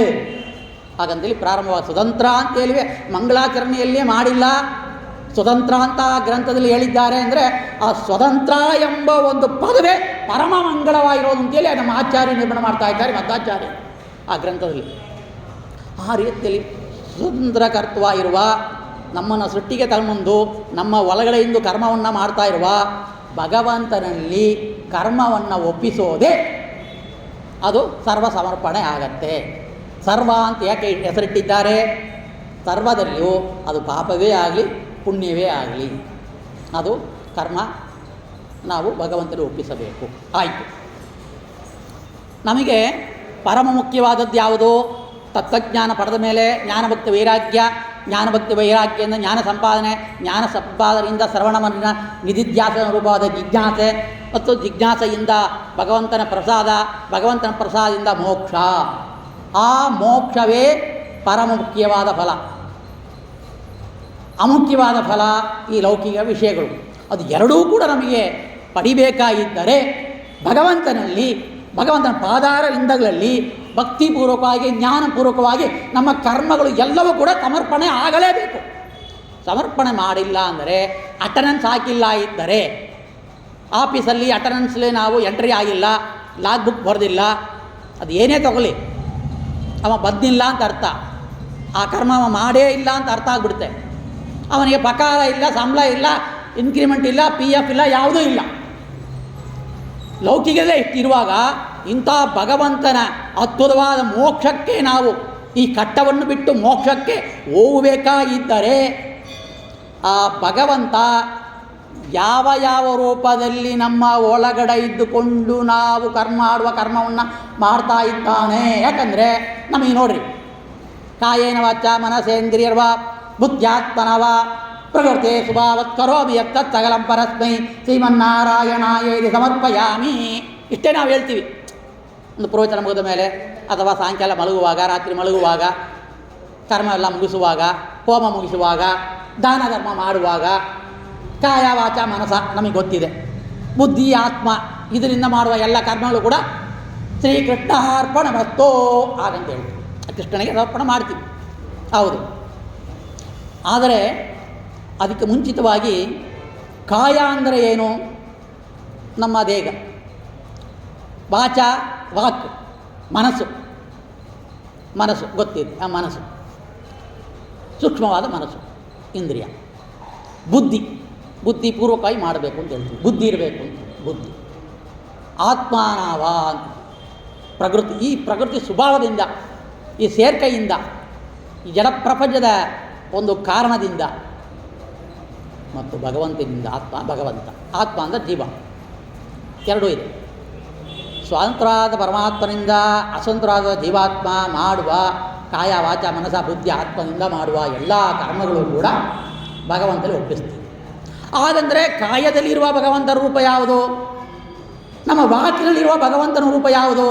ಹಾಗಂತೇಳಿ ಪ್ರಾರಂಭವಾದ. ಸ್ವತಂತ್ರ ಅಂತೇಳಿ ಮಂಗಳಾಚರಣೆಯಲ್ಲೇ ಮಾಡಿಲ್ಲ, ಸ್ವತಂತ್ರ ಅಂತ ಗ್ರಂಥದಲ್ಲಿ ಹೇಳಿದ್ದಾರೆ. ಅಂದರೆ ಆ ಸ್ವತಂತ್ರ ಎಂಬ ಒಂದು ಪದವೇ ಪರಮ ಮಂಗಳವಾಗಿರೋದು ಅಂತೇಳಿ ನಮ್ಮ ಆಚಾರ್ಯ ನಿರ್ಮಾಣ ಮಾಡ್ತಾ ಇದ್ದಾರೆ, ಮಧ್ವಾಚಾರ್ಯ ಆ ಗ್ರಂಥದಲ್ಲಿ. ಆ ರೀತಿಯಲ್ಲಿ ಸ್ವತಂತ್ರಕರ್ತ ಇರುವ ನಮ್ಮನ್ನು ಸೃಷ್ಟಿಗೆ ತಗೊಂಡು ನಮ್ಮ ಒಳಗಡೆಯಿಂದ ಕರ್ಮವನ್ನು ಮಾಡ್ತಾ ಇರುವ ಭಗವಂತನಲ್ಲಿ ಕರ್ಮವನ್ನು ಒಪ್ಪಿಸೋದೇ ಅದು ಸರ್ವ ಸಮರ್ಪಣೆ ಆಗತ್ತೆ. ಸರ್ವ ಅಂತ ಯಾಕೆ ಹೆಸರಿಟ್ಟಿದ್ದಾರೆ? ಸರ್ವದಲ್ಲಿಯೂ ಅದು ಪಾಪವೇ ಆಗಲಿ ಪುಣ್ಯವೇ ಆಗಲಿ ಅದು ಕರ್ಮ ನಾವು ಭಗವಂತನಿಗೆ ಒಪ್ಪಿಸಬೇಕು. ಆಯಿತು, ನಮಗೆ ಪರಮ ಮುಖ್ಯವಾದದ್ದು ಯಾವುದು? ತತ್ವಜ್ಞಾನ ಪಡೆದ ಮೇಲೆ ಜ್ಞಾನಭಕ್ತಿ ವೈರಾಗ್ಯ, ಜ್ಞಾನಭಕ್ತಿ ವೈರಾಗ್ಯದಿಂದ ಜ್ಞಾನ ಸಂಪಾದನೆಯಿಂದ ಶ್ರವಣವನ್ನು ನಿಧಿಧ್ಯಾಸ ರೂಪವಾದ ಜಿಜ್ಞಾಸೆ, ಮತ್ತು ಜಿಜ್ಞಾಸೆಯಿಂದ ಭಗವಂತನ ಪ್ರಸಾದದಿಂದ ಮೋಕ್ಷ. ಆ ಮೋಕ್ಷವೇ ಪರಮ ಮುಖ್ಯವಾದ ಫಲ. ಅಮುಖ್ಯವಾದ ಫಲ ಈ ಲೌಕಿಕ ವಿಷಯಗಳು. ಅದು ಎರಡೂ ಕೂಡ ನಮಗೆ ಪಡಿಬೇಕಾಗಿದ್ದರೆ ಭಗವಂತನ ಪಾದಾರವಿಂದಗಳಲ್ಲಿ ಭಕ್ತಿಪೂರ್ವಕವಾಗಿ ಜ್ಞಾನಪೂರ್ವಕವಾಗಿ ನಮ್ಮ ಕರ್ಮಗಳು ಎಲ್ಲವೂ ಕೂಡ ಸಮರ್ಪಣೆ ಆಗಲೇಬೇಕು. ಸಮರ್ಪಣೆ ಮಾಡಿಲ್ಲ ಅಂದರೆ, ಅಟೆಂಡೆನ್ಸ್ ಹಾಕಿಲ್ಲ ಇದ್ದರೆ, ಆಫೀಸಲ್ಲಿ ಅಟೆಂಡೆನ್ಸ್ಲಿ ನಾವು ಎಂಟ್ರಿ ಆಗಿಲ್ಲ, ಲಾಗ್ ಬುಕ್ ಬರೆದಿಲ್ಲ, ಅದು ಏನೇ ತಗೊಳ್ಳಿ ಅವ ಬಂದಿಲ್ಲ ಅಂತ ಅರ್ಥ. ಆ ಕರ್ಮ ಅವ ಮಾಡೇ ಇಲ್ಲ ಅಂತ ಅರ್ಥ ಆಗಿಬಿಡುತ್ತೆ. ಅವನಿಗೆ ಪಗಾರ ಇಲ್ಲ, ಸಂಬಳ ಇಲ್ಲ, ಇನ್ಕ್ರಿಮೆಂಟ್ ಇಲ್ಲ, PF ಇಲ್ಲ, ಯಾವುದೂ ಇಲ್ಲ. ಲೌಕಿಕವೇ ಇಷ್ಟಿರುವಾಗ ಇಂಥ ಭಗವಂತನ ಅದ್ಭುತವಾದ ಮೋಕ್ಷಕ್ಕೆ ನಾವು ಈ ಕಟ್ಟವನ್ನು ಬಿಟ್ಟು ಮೋಕ್ಷಕ್ಕೆ ಹೋಗಬೇಕಾಗಿದ್ದರೆ ಆ ಭಗವಂತ ಯಾವ ರೂಪದಲ್ಲಿ ನಮ್ಮ ಒಳಗಡೆ ಇದ್ದುಕೊಂಡು ನಾವು ಮಾಡುವ ಕರ್ಮವನ್ನು ಮಾಡ್ತಾ ಇದ್ದಾನೆ. ಯಾಕಂದರೆ ನಮಗೆ ನೋಡ್ರಿ, ಕಾಯೇನ ವಾಚ ಮನಸೇಂದ್ರಿಯರ್ವ ಬುದ್ಧ್ಯಾತ್ಮನವ ಪ್ರಕೃತಿ ಸ್ವಭಾವತ್ ಕರೋಮಿ ಯತ್ತತ್ ಸಕಲಂ ಪರಸ್ಮೈ ಶ್ರೀಮನ್ನಾರಾಯಣಾಯೇತಿ ಸಮರ್ಪಯಾಮಿ. ಇಷ್ಟೇ ನಾವು ಹೇಳ್ತೀವಿ. ಒಂದು ಪ್ರವಚನ ಮುಗಿದ ಮೇಲೆ ಅಥವಾ ಸಾಯಂಕಾಲ ಮಲಗುವಾಗ, ರಾತ್ರಿ ಮಲಗುವಾಗ, ಕರ್ಮ ಎಲ್ಲ ಮುಗಿಸುವಾಗ, ಹೋಮ ಮುಗಿಸುವಾಗ, ದಾನ ಧರ್ಮ ಮಾಡುವಾಗ, ಕಾಯ ವಾಚ ಮನಸ ನಮಗೆ ಗೊತ್ತಿದೆ. ಬುದ್ಧಿ ಆತ್ಮ ಇದರಿಂದ ಮಾಡುವ ಎಲ್ಲ ಕರ್ಮಗಳು ಕೂಡ ಶ್ರೀಕೃಷ್ಣ ಅರ್ಪಣ ಮಸ್ತೋ ಹಾಗಂತ ಹೇಳ್ತೀವಿ. ಕೃಷ್ಣನಿಗೆ ಸಮರ್ಪಣೆ ಮಾಡ್ತೀವಿ, ಹೌದು. ಆದರೆ ಅದಕ್ಕೆ ಮುಂಚಿತವಾಗಿ ಕಾಯ ಅಂದರೆ ಏನು? ನಮ್ಮ ದೇಹ, ವಾಚ ವಾಕ್, ಮನಸ್ಸು ಗೊತ್ತಿದೆ. ಆ ಮನಸ್ಸು ಸೂಕ್ಷ್ಮವಾದ ಮನಸ್ಸು, ಇಂದ್ರಿಯ. ಬುದ್ಧಿಪೂರ್ವಕವಾಗಿ ಮಾಡಬೇಕು ಅಂತ ಹೇಳ್ತೀವಿ, ಬುದ್ಧಿ ಇರಬೇಕು ಅಂತ. ಬುದ್ಧಿ ಆತ್ಮಾನಾವ ಪ್ರಕೃತಿ, ಈ ಪ್ರಕೃತಿ ಸ್ವಭಾವದಿಂದ, ಈ ಸೇರ್ಕೆಯಿಂದ, ಈ ಜಡಪ್ರಪಂಚದ ಒಂದು ಕಾರಣದಿಂದ ಮತ್ತು ಭಗವಂತನಿಂದ. ಆತ್ಮ ಅಂದರೆ ಜೀವ, ಎರಡೂ ಇದೆ. ಸ್ವತಂತ್ರವಾದ ಪರಮಾತ್ಮನಿಂದ ಅಸ್ವತಂತ್ರವಾದ ಜೀವಾತ್ಮ ಮಾಡುವ ಕಾಯ ವಾಚ ಮನಸ ಬುದ್ಧಿ ಆತ್ಮನಿಂದ ಮಾಡುವ ಎಲ್ಲ ಕರ್ಮಗಳು ಕೂಡ ಭಗವಂತನಿಗೆ ಒಪ್ಪಿಸ್ತೀವಿ. ಹಾಗಂದರೆ ಕಾಯದಲ್ಲಿರುವ ಭಗವಂತನ ರೂಪ ಯಾವುದು? ನಮ್ಮ ವಾಕಿನಲ್ಲಿರುವ ಭಗವಂತನ ರೂಪ ಯಾವುದು?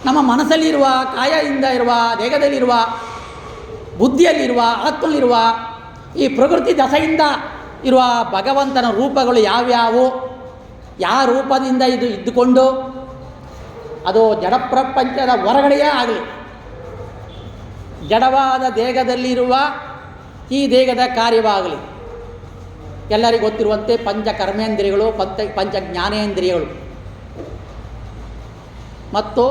ನಮ್ಮ ಮನಸ್ಸಲ್ಲಿರುವ, ಕಾಯದಿಂದ ಇರುವ, ದೇಹದಲ್ಲಿರುವ, ಬುದ್ಧಿಯಲ್ಲಿರುವ, ಆತ್ಮಲ್ಲಿರುವ ಈ ಪ್ರಕೃತಿ ದಶೆಯಿಂದ ಇರುವ ಭಗವಂತನ ರೂಪಗಳು ಯಾವ್ಯಾವು? ಯಾವ ರೂಪದಿಂದ ಇದು ಇದ್ದುಕೊಂಡು ಅದು ಜಡಪ್ರಪಂಚದ ಹೊರಗಡೆಯೇ ಆಗಲಿ, ಜಡವಾದ ದೇಹದಲ್ಲಿರುವ ಈ ದೇಹದ ಕಾರ್ಯವಾಗಲಿ, ಎಲ್ಲರಿಗೂ ಗೊತ್ತಿರುವಂತೆ ಪಂಚ ಕರ್ಮೇಂದ್ರಿಯಗಳು, ಪಂಚ ಜ್ಞಾನೇಂದ್ರಿಯಗಳು ಮತ್ತು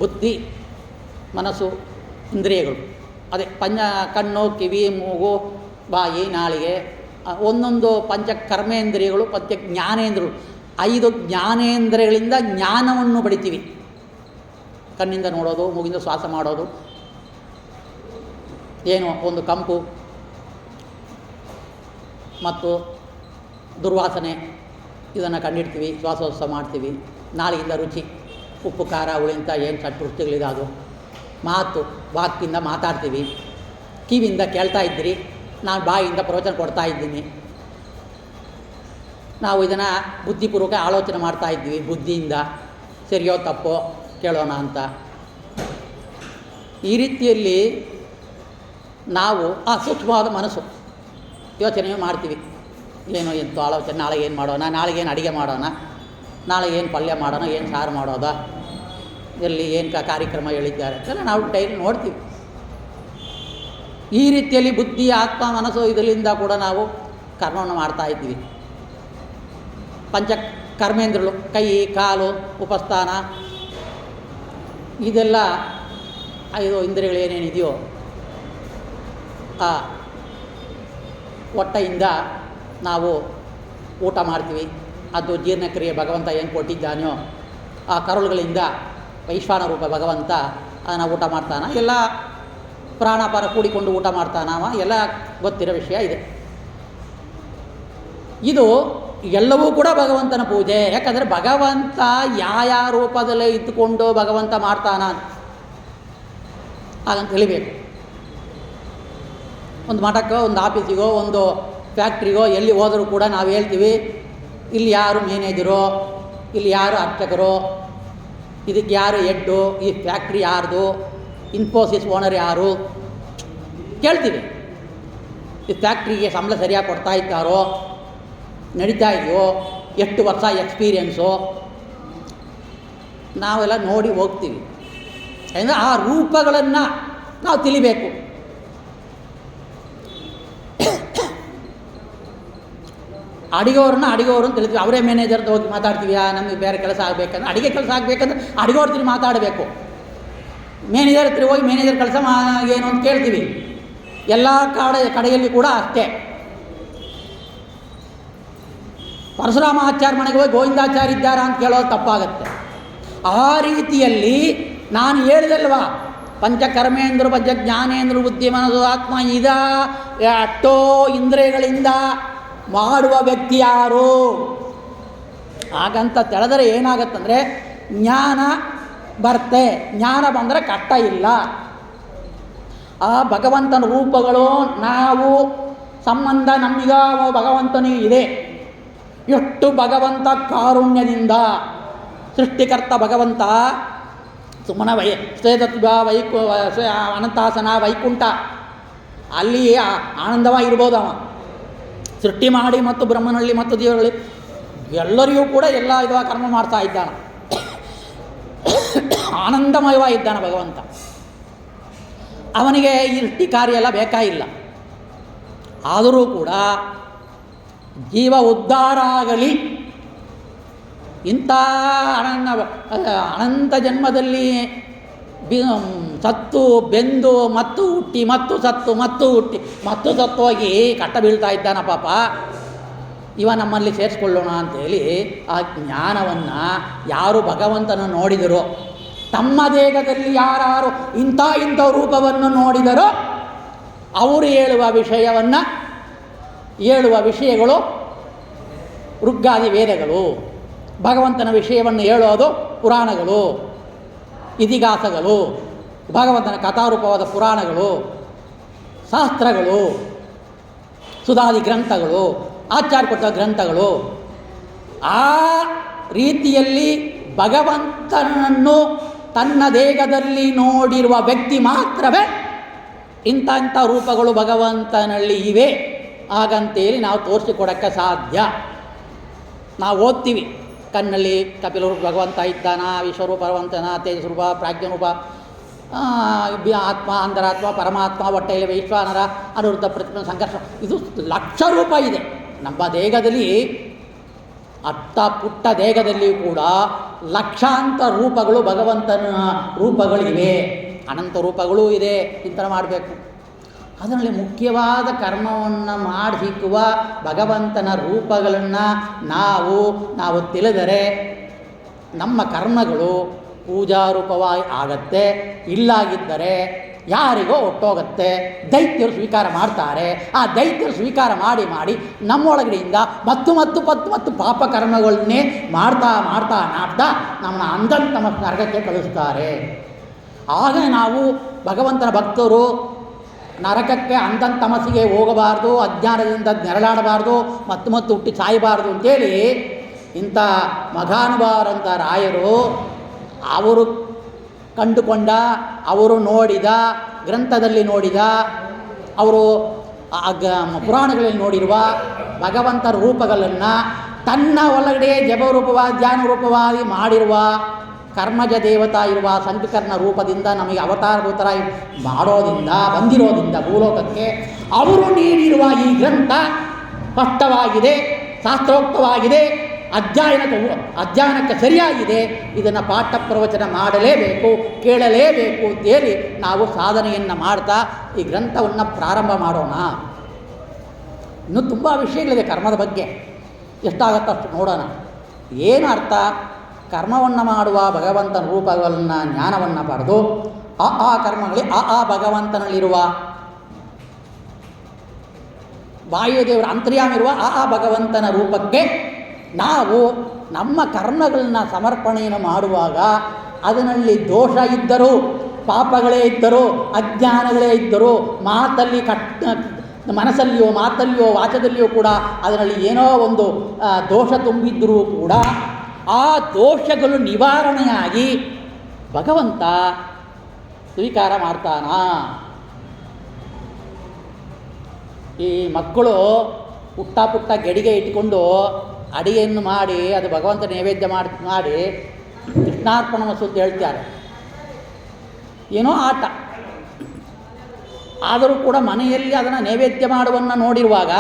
ಬುದ್ಧಿ ಮನಸ್ಸು ಇಂದ್ರಿಯಗಳು. ಅದೇ ಕಣ್ಣು, ಕಿವಿ, ಮೂಗು, ಬಾಯಿ, ನಾಲಿಗೆ, ಒಂದೊಂದು ಪಂಚ ಕರ್ಮೇಂದ್ರಿಯಗಳು, ಪಂಚ ಜ್ಞಾನೇಂದ್ರಿಯಗಳು. 5 ಜ್ಞಾನೇಂದ್ರಿಯಗಳಿಂದ ಜ್ಞಾನವನ್ನು ಪಡಿತೀವಿ. ಕಣ್ಣಿಂದ ನೋಡೋದು, ಮೂಗಿಂದ ಶ್ವಾಸ ಮಾಡೋದು, ಏನು ಒಂದು ಕಂಪು ಮತ್ತು ದುರ್ವಾಸನೆ ಇದನ್ನು ಕಂಡಿಡ್ತೀವಿ, ಶ್ವಾಸೋಚ್ಛ್ವಾಸ ಮಾಡ್ತೀವಿ. ನಾಲಿಗೆಯಿಂದ ರುಚಿ, ಉಪ್ಪು ಖಾರ ಹುಳಿ ಅಂತ ಏನು ಚಟ್ ರುಚಿಗಳಿದೆ ಅದು. ಮಾತು, ವಾಕಿಂದ ಮಾತಾಡ್ತೀವಿ. ಕಿವಿಯಿಂದ ಕೇಳ್ತಾ ಇದ್ದೀರಿ, ನಾನು ಬಾಯಿಯಿಂದ ಪ್ರವಚನ ಕೊಡ್ತಾ ಇದ್ದೀನಿ. ನಾವು ಇದನ್ನು ಬುದ್ಧಿಪೂರ್ವಕ ಆಲೋಚನೆ ಮಾಡ್ತಾ ಇದ್ದೀವಿ, ಬುದ್ಧಿಯಿಂದ ಸರಿಯೋ ತಪ್ಪೋ ಕೇಳೋಣ ಅಂತ. ಈ ರೀತಿಯಲ್ಲಿ ನಾವು ಆ ಸೂಕ್ಷ್ಮವಾದ ಮನಸ್ಸು ಯೋಚನೆ ಮಾಡ್ತೀವಿ. ಏನು ಎಂತ ಆಲೋಚನೆ, ನಾಳೆ ಏನು ಮಾಡೋಣ, ನಾಳೆಗೆ ಏನು ಅಡುಗೆ ಮಾಡೋಣ, ನಾಳೆ ಏನು ಪಲ್ಯ ಮಾಡೋಣ, ಏನು ಸಾರು ಮಾಡೋದ, ಎಲ್ಲಿ ಏನು ಕಾರ್ಯಕ್ರಮ ಹೇಳಿದ್ದಾರೆ ಅಂತೆಲ್ಲ ನಾವು ಡೈಲಿ ನೋಡ್ತೀವಿ. ಈ ರೀತಿಯಲ್ಲಿ ಬುದ್ಧಿ ಆತ್ಮ ಮನಸ್ಸು ಇದರಿಂದ ಕೂಡ ನಾವು ಕರ್ಮವನ್ನು ಮಾಡ್ತಾ ಇದ್ದೀವಿ. ಪಂಚ ಕರ್ಮೇಂದ್ರಗಳು, ಕೈ ಕಾಲು ಉಪಸ್ಥಾನ, ಇದೆಲ್ಲ 5 ಇಂದ್ರಿಯಗಳು ಏನೇನಿದೆಯೋ ಆ ಹೊಟ್ಟೆಯಿಂದ ನಾವು ಊಟ ಮಾಡ್ತೀವಿ. ಅದು ಜೀರ್ಣಕ್ರಿಯೆ ಭಗವಂತ ಏನು ಕೊಟ್ಟಿದ್ದಾನೋ ಆ ಕರುಳುಗಳಿಂದ ವೈಶ್ವಾನ ರೂಪ ಭಗವಂತ ಅದನ್ನು ಊಟ ಮಾಡ್ತಾನ. ಎಲ್ಲ ಪ್ರಾಣಾಪಾನ ಕೂಡಿಕೊಂಡು ಊಟ ಮಾಡ್ತಾನವ, ಎಲ್ಲ ಗೊತ್ತಿರೋ ವಿಷಯ ಇದೆ. ಇದು ಎಲ್ಲವೂ ಕೂಡ ಭಗವಂತನ ಪೂಜೆ. ಯಾಕಂದರೆ ಭಗವಂತ ಯಾವ ರೂಪದಲ್ಲೇ ಇದ್ದುಕೊಂಡು ಭಗವಂತ ಮಾಡ್ತಾನ ಹಾಗಂತ ತಿಳಿಬೇಕು. ಒಂದು ಮಠಕ್ಕೋ, ಒಂದು ಆಫೀಸಿಗೋ, ಒಂದು ಫ್ಯಾಕ್ಟ್ರಿಗೋ ಎಲ್ಲಿ ಹೋದರೂ ಕೂಡ ನಾವು ಹೇಳ್ತೀವಿ, ಇಲ್ಲಿ ಯಾರು ಮ್ಯಾನೇಜರೋ, ಇಲ್ಲಿ ಯಾರು ಅರ್ಚಕರೋ, ಇದಕ್ಕೆ ಯಾರು ಹೆಡ್ಡು, ಈ ಫ್ಯಾಕ್ಟ್ರಿ ಯಾರ್ದು, ಇನ್ಫೋಸಿಸ್ ಓನರ್ ಯಾರು ಕೇಳ್ತೀವಿ. ಈ ಫ್ಯಾಕ್ಟ್ರಿಗೆ ಸಂಬಳ ಸರಿಯಾಗಿ ಕೊಡ್ತಾ ಇದ್ದಾರೋ, ನಡೀತಾ ಇದೆಯೋ, ಎಷ್ಟು ವರ್ಷ ಎಕ್ಸ್ಪೀರಿಯೆನ್ಸು, ನಾವೆಲ್ಲ ನೋಡಿ ಹೋಗ್ತೀವಿ. ಅಂದರೆ ಆ ರೂಪಗಳನ್ನು ನಾವು ತಿಳಿಬೇಕು. ಅಡಿಗೆವ್ರನ್ನ ತಿಳಿತೀವಿ, ಅವರೇ ಮ್ಯಾನೇಜರ್ದು ಹೋಗಿ ಮಾತಾಡ್ತೀವಿ. ನಮಗೆ ಬೇರೆ ಕೆಲಸ ಆಗಬೇಕಂದ್ರೆ, ಅಡುಗೆ ಕೆಲಸ ಆಗಬೇಕಂದ್ರೆ ಅಡಿಗೆವ್ರ ತಿಳಿ ಮಾತಾಡಬೇಕು. ಮ್ಯಾನೇಜರ್ ಹತ್ರ ಹೋಗಿ ಮ್ಯಾನೇಜರ್ ಕೆಲಸ ಏನು ಅಂತ ಕೇಳ್ತೀವಿ. ಎಲ್ಲ ಕಡೆಯಲ್ಲಿ ಕೂಡ ಅಷ್ಟೇ. ಪರಶುರಾಮ ಆಚಾರ್ಯ ಮನೆಗೆ ಹೋಗಿ ಗೋವಿಂದಾಚಾರ್ಯ ಇದ್ದಾರಾ ಅಂತ ಕೇಳೋದು ತಪ್ಪಾಗತ್ತೆ. ಆ ರೀತಿಯಲ್ಲಿ ನಾನು ಹೇಳಿದಲ್ವಾ, ಪಂಚಕರ್ಮೇಂದ್ರ, ಪಂಚ ಜ್ಞಾನೇಂದ್ರ, ಬುದ್ಧಿ ಮನಸ್ಸು ಆತ್ಮ ಇದ ಅಷ್ಟೋ ಇಂದ್ರಿಯಗಳಿಂದ ಮಾಡುವ ವ್ಯಕ್ತಿ ಯಾರು ಹಾಗಂತ ತಿಳಿದರೆ ಏನಾಗತ್ತಂದರೆ ಜ್ಞಾನ ಬರ್ತೆ. ಜ್ಞಾನ ಬಂದರೆ ಕಷ್ಟ ಇಲ್ಲ. ಆ ಭಗವಂತನ ರೂಪಗಳು ನಾವು ಸಂಬಂಧ ನಮಗ ಭಗವಂತನಿಗೆ ಇದೆ. ಎಷ್ಟು ಭಗವಂತ ಕಾರುಣ್ಯದಿಂದ ಸೃಷ್ಟಿಕರ್ತ ಭಗವಂತ ಸುಮ್ಮನ ಶ್ವೇತತ್ವ ಅನಂತಾಸನ ವೈಕುಂಠ ಅಲ್ಲಿ ಆನಂದವಾಗಿರ್ಬೋದು. ಅವ ಸೃಷ್ಟಿ ಮಾಡಿ ಮತ್ತು ಬ್ರಹ್ಮನಲ್ಲಿ ಮತ್ತು ದೇವರಲ್ಲಿ ಎಲ್ಲರಿಗೂ ಕೂಡ ಎಲ್ಲ ಇದ ಕರ್ಮ ಮಾಡ್ತಾ ಇದ್ದಾನೆ. ಆನಂದಮಯವಾಗಿದ್ದಾನೆ ಭಗವಂತ. ಅವನಿಗೆ ಈ ಸೃಷ್ಟಿ ಕಾರ್ಯ ಎಲ್ಲ ಬೇಕಾಗಿಲ್ಲ. ಆದರೂ ಕೂಡ ಜೀವ ಉದ್ಧಾರ ಆಗಲಿ, ಇಂಥ ಅನಂತ ಜನ್ಮದಲ್ಲಿ ಸತ್ತು ಬೆಂದು ಮತ್ತು ಹುಟ್ಟಿ ಮತ್ತು ಸತ್ತು ಮತ್ತು ಹುಟ್ಟಿ ಮತ್ತು ಸತ್ತೋಗಿ ಕಟ್ಟ ಬೀಳ್ತಾ ಇದ್ದಾನ ಪಾಪ. ಇವ ನಮ್ಮಲ್ಲಿ ಸೇರಿಸ್ಕೊಳ್ಳೋಣ ಅಂಥೇಳಿ ಆ ಜ್ಞಾನವನ್ನು ಯಾರು ಭಗವಂತನ ನೋಡಿದರೋ, ತಮ್ಮ ದೇಹದಲ್ಲಿ ಯಾರು ಇಂಥ ರೂಪವನ್ನು ನೋಡಿದರೋ ಅವರು ಹೇಳುವ ವಿಷಯಗಳು ಋಗ್ಗಾದಿ ವೇದಗಳು. ಭಗವಂತನ ವಿಷಯವನ್ನು ಹೇಳೋದು ಪುರಾಣಗಳು, ಇತಿಹಾಸಗಳು, ಭಗವಂತನ ಕಥಾರೂಪವಾದ ಪುರಾಣಗಳು, ಶಾಸ್ತ್ರಗಳು, ಸುಧಾದಿ ಗ್ರಂಥಗಳು, ಆಚಾರ್ಯ ಕೊಟ್ಟ ಗ್ರಂಥಗಳು. ಆ ರೀತಿಯಲ್ಲಿ ಭಗವಂತನನ್ನು ತನ್ನ ದೇಹದಲ್ಲಿ ನೋಡಿರುವ ವ್ಯಕ್ತಿ ಮಾತ್ರವೇ ಇಂಥ ರೂಪಗಳು ಭಗವಂತನಲ್ಲಿ ಇವೆ ಹಾಗಂತೇಳಿ ನಾವು ತೋರಿಸಿಕೊಡೋಕ್ಕೆ ಸಾಧ್ಯ. ನಾವು ಓದ್ತೀವಿ ಕಣ್ಣಲ್ಲಿ ಕಪಿಲರೂಪ ಭಗವಂತ ಇದ್ದಾನ, ವಿಶ್ವರೂಪ ಭಗವಂತನ, ತೇಜಸ್ವರೂಪ, ಪ್ರಾಜ್ಞರೂಪ, ಆತ್ಮ, ಅಂತರಾತ್ಮ, ಪರಮಾತ್ಮ, ಹೊಟ್ಟೆಯಲ್ಲಿ ವೈಶ್ವಾನರ, ಅನುರುದ್ಧ, ಪ್ರತಿಮ, ಸಂಘರ್ಷ, ಇದು ಲಕ್ಷ ರೂಪ ಇದೆ ನಮ್ಮ ದೇಹದಲ್ಲಿ. ಅತ್ತ ಪುಟ್ಟ ದೇಹದಲ್ಲಿಯೂ ಕೂಡ ಲಕ್ಷಾಂತರ ರೂಪಗಳು ಭಗವಂತನ ರೂಪಗಳಿವೆ, ಅನಂತ ರೂಪಗಳೂ ಇದೆ. ಚಿಂತನೆ ಮಾಡಬೇಕು. ಅದರಲ್ಲಿ ಮುಖ್ಯವಾದ ಕರ್ಮವನ್ನು ಮಾಡಿಸುವ ಭಗವಂತನ ರೂಪಗಳನ್ನು ನಾವು ತಿಳಿದರೆ ನಮ್ಮ ಕರ್ಮಗಳು ಪೂಜಾರೂಪವಾಗಿ ಆಗತ್ತೆ. ಇಲ್ಲಾಗಿದ್ದರೆ ಯಾರಿಗೋ ಹೊಟ್ಟೋಗುತ್ತೆ. ದೈತ್ಯರು ಸ್ವೀಕಾರ ಮಾಡ್ತಾರೆ. ಆ ದೈತ್ಯರು ಸ್ವೀಕಾರ ಮಾಡಿ ನಮ್ಮೊಳಗಡೆಯಿಂದ ಮತ್ತು ಪಾಪ ಕರ್ಮಗಳನ್ನೇ ಮಾಡ್ತಾ ನಮ್ಮನ್ನು ಅಂಧಂತಮ ನರಕಕ್ಕೆ ಕಳಿಸ್ತಾರೆ. ಆಗ ನಾವು ಭಗವಂತನ ಭಕ್ತರು ನರಕಕ್ಕೆ ಅಂಧಂತಮಸಿಗೆ ಹೋಗಬಾರ್ದು, ಅಜ್ಞಾನದಿಂದ ನೆರಳಾಡಬಾರ್ದು, ಮತ್ತು ಹುಟ್ಟಿ ಸಾಯಬಾರ್ದು ಅಂತೇಳಿ ಇಂಥ ಮಘಾನುಭಾವರಂಥ ರಾಯರು ಅವರು ಕಂಡುಕೊಂಡ, ಅವರು ನೋಡಿದ, ಗ್ರಂಥದಲ್ಲಿ ನೋಡಿದ, ಅವರು ಪುರಾಣಗಳಲ್ಲಿ ನೋಡಿರುವ ಭಗವಂತನ ರೂಪಗಳನ್ನು ತನ್ನ ಒಳಗಡೆ ಜಪರೂಪವಾಗಿ ಧ್ಯಾನರೂಪವಾಗಿ ಮಾಡಿರುವ ಕರ್ಮಜ ದೇವತಾ ಇರುವ ಸಂಕರ್ಣ ರೂಪದಿಂದ ನಮಗೆ ಅವತಾರಭೂತರಾಗಿ ಬಂದಿರೋದ್ರಿಂದ ಭೂಲೋಕಕ್ಕೆ ಅವರು ನೀಡಿರುವ ಈ ಗ್ರಂಥ ಸ್ಪಷ್ಟವಾಗಿದೆ, ಶಾಸ್ತ್ರೋಕ್ತವಾಗಿದೆ, ಅಧ್ಯಯನಕ್ಕೆ ಸರಿಯಾಗಿದೆ. ಇದನ್ನು ಪಾಠ ಪ್ರವಚನ ಮಾಡಲೇಬೇಕು, ಕೇಳಲೇಬೇಕು ಅಂತೇಳಿ ನಾವು ಸಾಧನೆಯನ್ನು ಮಾಡ್ತಾ ಈ ಗ್ರಂಥವನ್ನು ಪ್ರಾರಂಭ ಮಾಡೋಣ. ಇನ್ನೂ ತುಂಬ ವಿಷಯಗಳಿದೆ ಕರ್ಮದ ಬಗ್ಗೆ, ಎಷ್ಟಾಗತ್ತೋ ಅಷ್ಟು ನೋಡೋಣ. ಏನು ಅರ್ಥ? ಕರ್ಮವನ್ನು ಮಾಡುವ ಭಗವಂತನ ರೂಪಗಳನ್ನು ಜ್ಞಾನವನ್ನು ಪಡೆದು ಆ ಕರ್ಮಗಳಲ್ಲಿ ಆ ಭಗವಂತನಲ್ಲಿರುವ ವಾಯುದೇವರ ಅಂತರ್ಯಾಮಿರುವ ಆ ಭಗವಂತನ ರೂಪಕ್ಕೆ ನಾವು ನಮ್ಮ ಕರ್ಮಗಳನ್ನ ಸಮರ್ಪಣೆಯನ್ನು ಮಾಡುವಾಗ ಅದರಲ್ಲಿ ದೋಷ ಇದ್ದರೂ, ಪಾಪಗಳೇ ಇದ್ದರೂ, ಅಜ್ಞಾನಗಳೇ ಇದ್ದರೂ, ಮನಸ್ಸಲ್ಲಿಯೋ ಮಾತಲ್ಲಿಯೋ ವಾಚದಲ್ಲಿಯೋ ಕೂಡ ಅದರಲ್ಲಿ ಏನೋ ಒಂದು ದೋಷ ತುಂಬಿದ್ದರೂ ಕೂಡ ಆ ದೋಷಗಳು ನಿವಾರಣೆಯಾಗಿ ಭಗವಂತ ಸ್ವೀಕಾರ ಮಾಡ್ತಾನ. ಈ ಮಕ್ಕಳು ಪುಟ್ಟ ಗಡಿಗೆ ಇಟ್ಕೊಂಡು ಅಡಿಗೆಯನ್ನು ಮಾಡಿ ಅದು ಭಗವಂತ ನೈವೇದ್ಯ ಮಾಡಿ ಕೃಷ್ಣಾರ್ಪಣ ಮಸ್ತು ಅಂತ ಹೇಳ್ತಾರೆ. ಏನೋ ಆಟ. ಆದರೂ ಕೂಡ ಮನೆಯಲ್ಲಿ ಅದನ್ನು ನೈವೇದ್ಯ ಮಾಡುವನ್ನು ನೋಡಿರುವಾಗ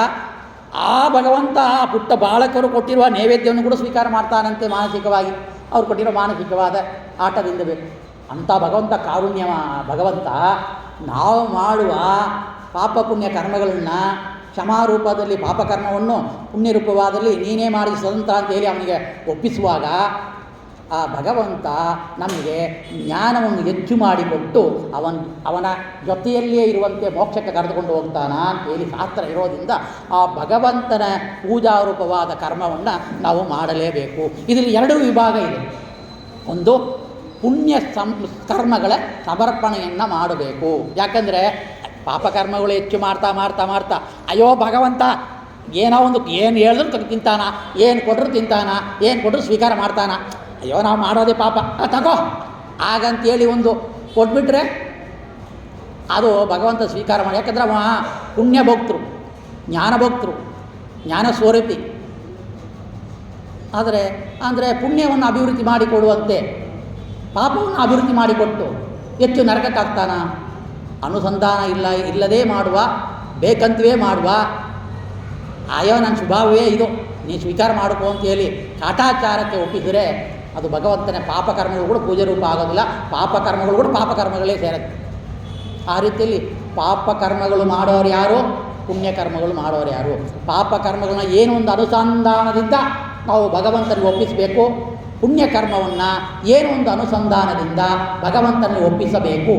ಆ ಭಗವಂತ ಆ ಪುಟ್ಟ ಬಾಲಕರು ಕೊಟ್ಟಿರುವ ನೈವೇದ್ಯವನ್ನು ಕೂಡ ಸ್ವೀಕಾರ ಮಾಡ್ತಾನಂತೆ ಮಾನಸಿಕವಾಗಿ. ಅವ್ರು ಕೊಟ್ಟಿರೋ ಮಾನಸಿಕವಾದ ಆಟದಿಂದ ಬೇಕು ಅಂಥ ಕಾರುಣ್ಯ ಭಗವಂತ ನಾವು ಮಾಡುವ ಪಾಪ ಪುಣ್ಯ ಕರ್ಮಗಳನ್ನು ಕ್ಷಮಾರೂಪದಲ್ಲಿ ಪಾಪಕರ್ಮವನ್ನು ಪುಣ್ಯರೂಪವಾದಲ್ಲಿ ನೀನೇ ಮಾಡಿದ ಸ್ವತಂತ್ರ ಅಂತೇಳಿ ಅವನಿಗೆ ಒಪ್ಪಿಸುವಾಗ ಆ ಭಗವಂತ ನಮಗೆ ಜ್ಞಾನವನ್ನು ಹೆಚ್ಚು ಮಾಡಿಕೊಟ್ಟು ಅವನ ಜೊತೆಯಲ್ಲಿಯೇ ಇರುವಂತೆ ಮೋಕ್ಷಕ್ಕೆ ಕರೆದುಕೊಂಡು ಹೋಗ್ತಾನ ಅಂತೇಳಿ ಶಾಸ್ತ್ರ ಇರೋದ್ರಿಂದ ಆ ಭಗವಂತನ ಪೂಜಾರೂಪವಾದ ಕರ್ಮವನ್ನು ನಾವು ಮಾಡಲೇಬೇಕು. ಇದರಲ್ಲಿ ಎರಡು ವಿಭಾಗ ಇದೆ. ಒಂದು ಪುಣ್ಯ ಕರ್ಮಗಳ ಸಮರ್ಪಣೆಯನ್ನು ಮಾಡಬೇಕು. ಯಾಕಂದರೆ ಪಾಪಕರ್ಮಗಳು ಹೆಚ್ಚು ಮಾಡ್ತಾ ಅಯ್ಯೋ ಭಗವಂತ ಏನೋ ಒಂದು ಏನು ಹೇಳಿದ್ರು ತಿಂತಾನ, ಏನು ಕೊಟ್ಟರು ತಿಂತಾನ, ಏನು ಕೊಟ್ಟರು ಸ್ವೀಕಾರ ಮಾಡ್ತಾನ, ಅಯ್ಯೋ ನಾವು ಮಾಡೋದೇ ಪಾಪ ತಗೋ ಹಾಗಂತೇಳಿ ಒಂದು ಕೊಟ್ಬಿಟ್ರೆ ಅದು ಭಗವಂತ ಸ್ವೀಕಾರ ಮಾಡಿ. ಯಾಕಂದರೆ ಅವ ಪುಣ್ಯ ಭಕ್ತರು, ಜ್ಞಾನ ಭಕ್ತರು, ಜ್ಞಾನ ಸ್ವರೂಪಿ. ಅಂದರೆ ಪುಣ್ಯವನ್ನು ಅಭಿವೃದ್ಧಿ ಮಾಡಿಕೊಡುವಂತೆ ಪಾಪವನ್ನು ಅಭಿವೃದ್ಧಿ ಮಾಡಿಕೊಟ್ಟು ಹೆಚ್ಚು ನರಕಕ್ಕಾಗ್ತಾನ? ಅನುಸಂಧಾನ ಇಲ್ಲದೇ ಮಾಡುವ, ಬೇಕಂತವೇ ಮಾಡುವ, ಅಯ್ಯೋ ನನ್ನ ಸ್ವಭಾವವೇ ಇದು ನೀನು ಸ್ವೀಕಾರ ಮಾಡ್ಕೋ ಅಂತ ಹೇಳಿ ಕಾಟಾಚಾರಕ್ಕೆ ಒಪ್ಪಿದರೆ ಅದು ಭಗವಂತನ ಪಾಪಕರ್ಮಗಳು ಕೂಡ ಪೂಜೆ ರೂಪ ಆಗೋದಿಲ್ಲ. ಪಾಪಕರ್ಮಗಳು ಕೂಡ ಪಾಪಕರ್ಮಗಳೇ ಸೇರುತ್ತೆ. ಆ ರೀತಿಯಲ್ಲಿ ಪಾಪಕರ್ಮಗಳು ಮಾಡೋರು ಯಾರು, ಪುಣ್ಯಕರ್ಮಗಳು ಮಾಡೋರು ಯಾರು? ಪಾಪಕರ್ಮಗಳನ್ನ ಏನೋ ಒಂದು ಅನುಸಂಧಾನದಿಂದ ನಾವು ಭಗವಂತನಿಗೆ ಒಪ್ಪಿಸಬೇಕು, ಪುಣ್ಯಕರ್ಮವನ್ನು ಏನೋ ಒಂದು ಅನುಸಂಧಾನದಿಂದ ಭಗವಂತನಿಗೆ ಒಪ್ಪಿಸಬೇಕು.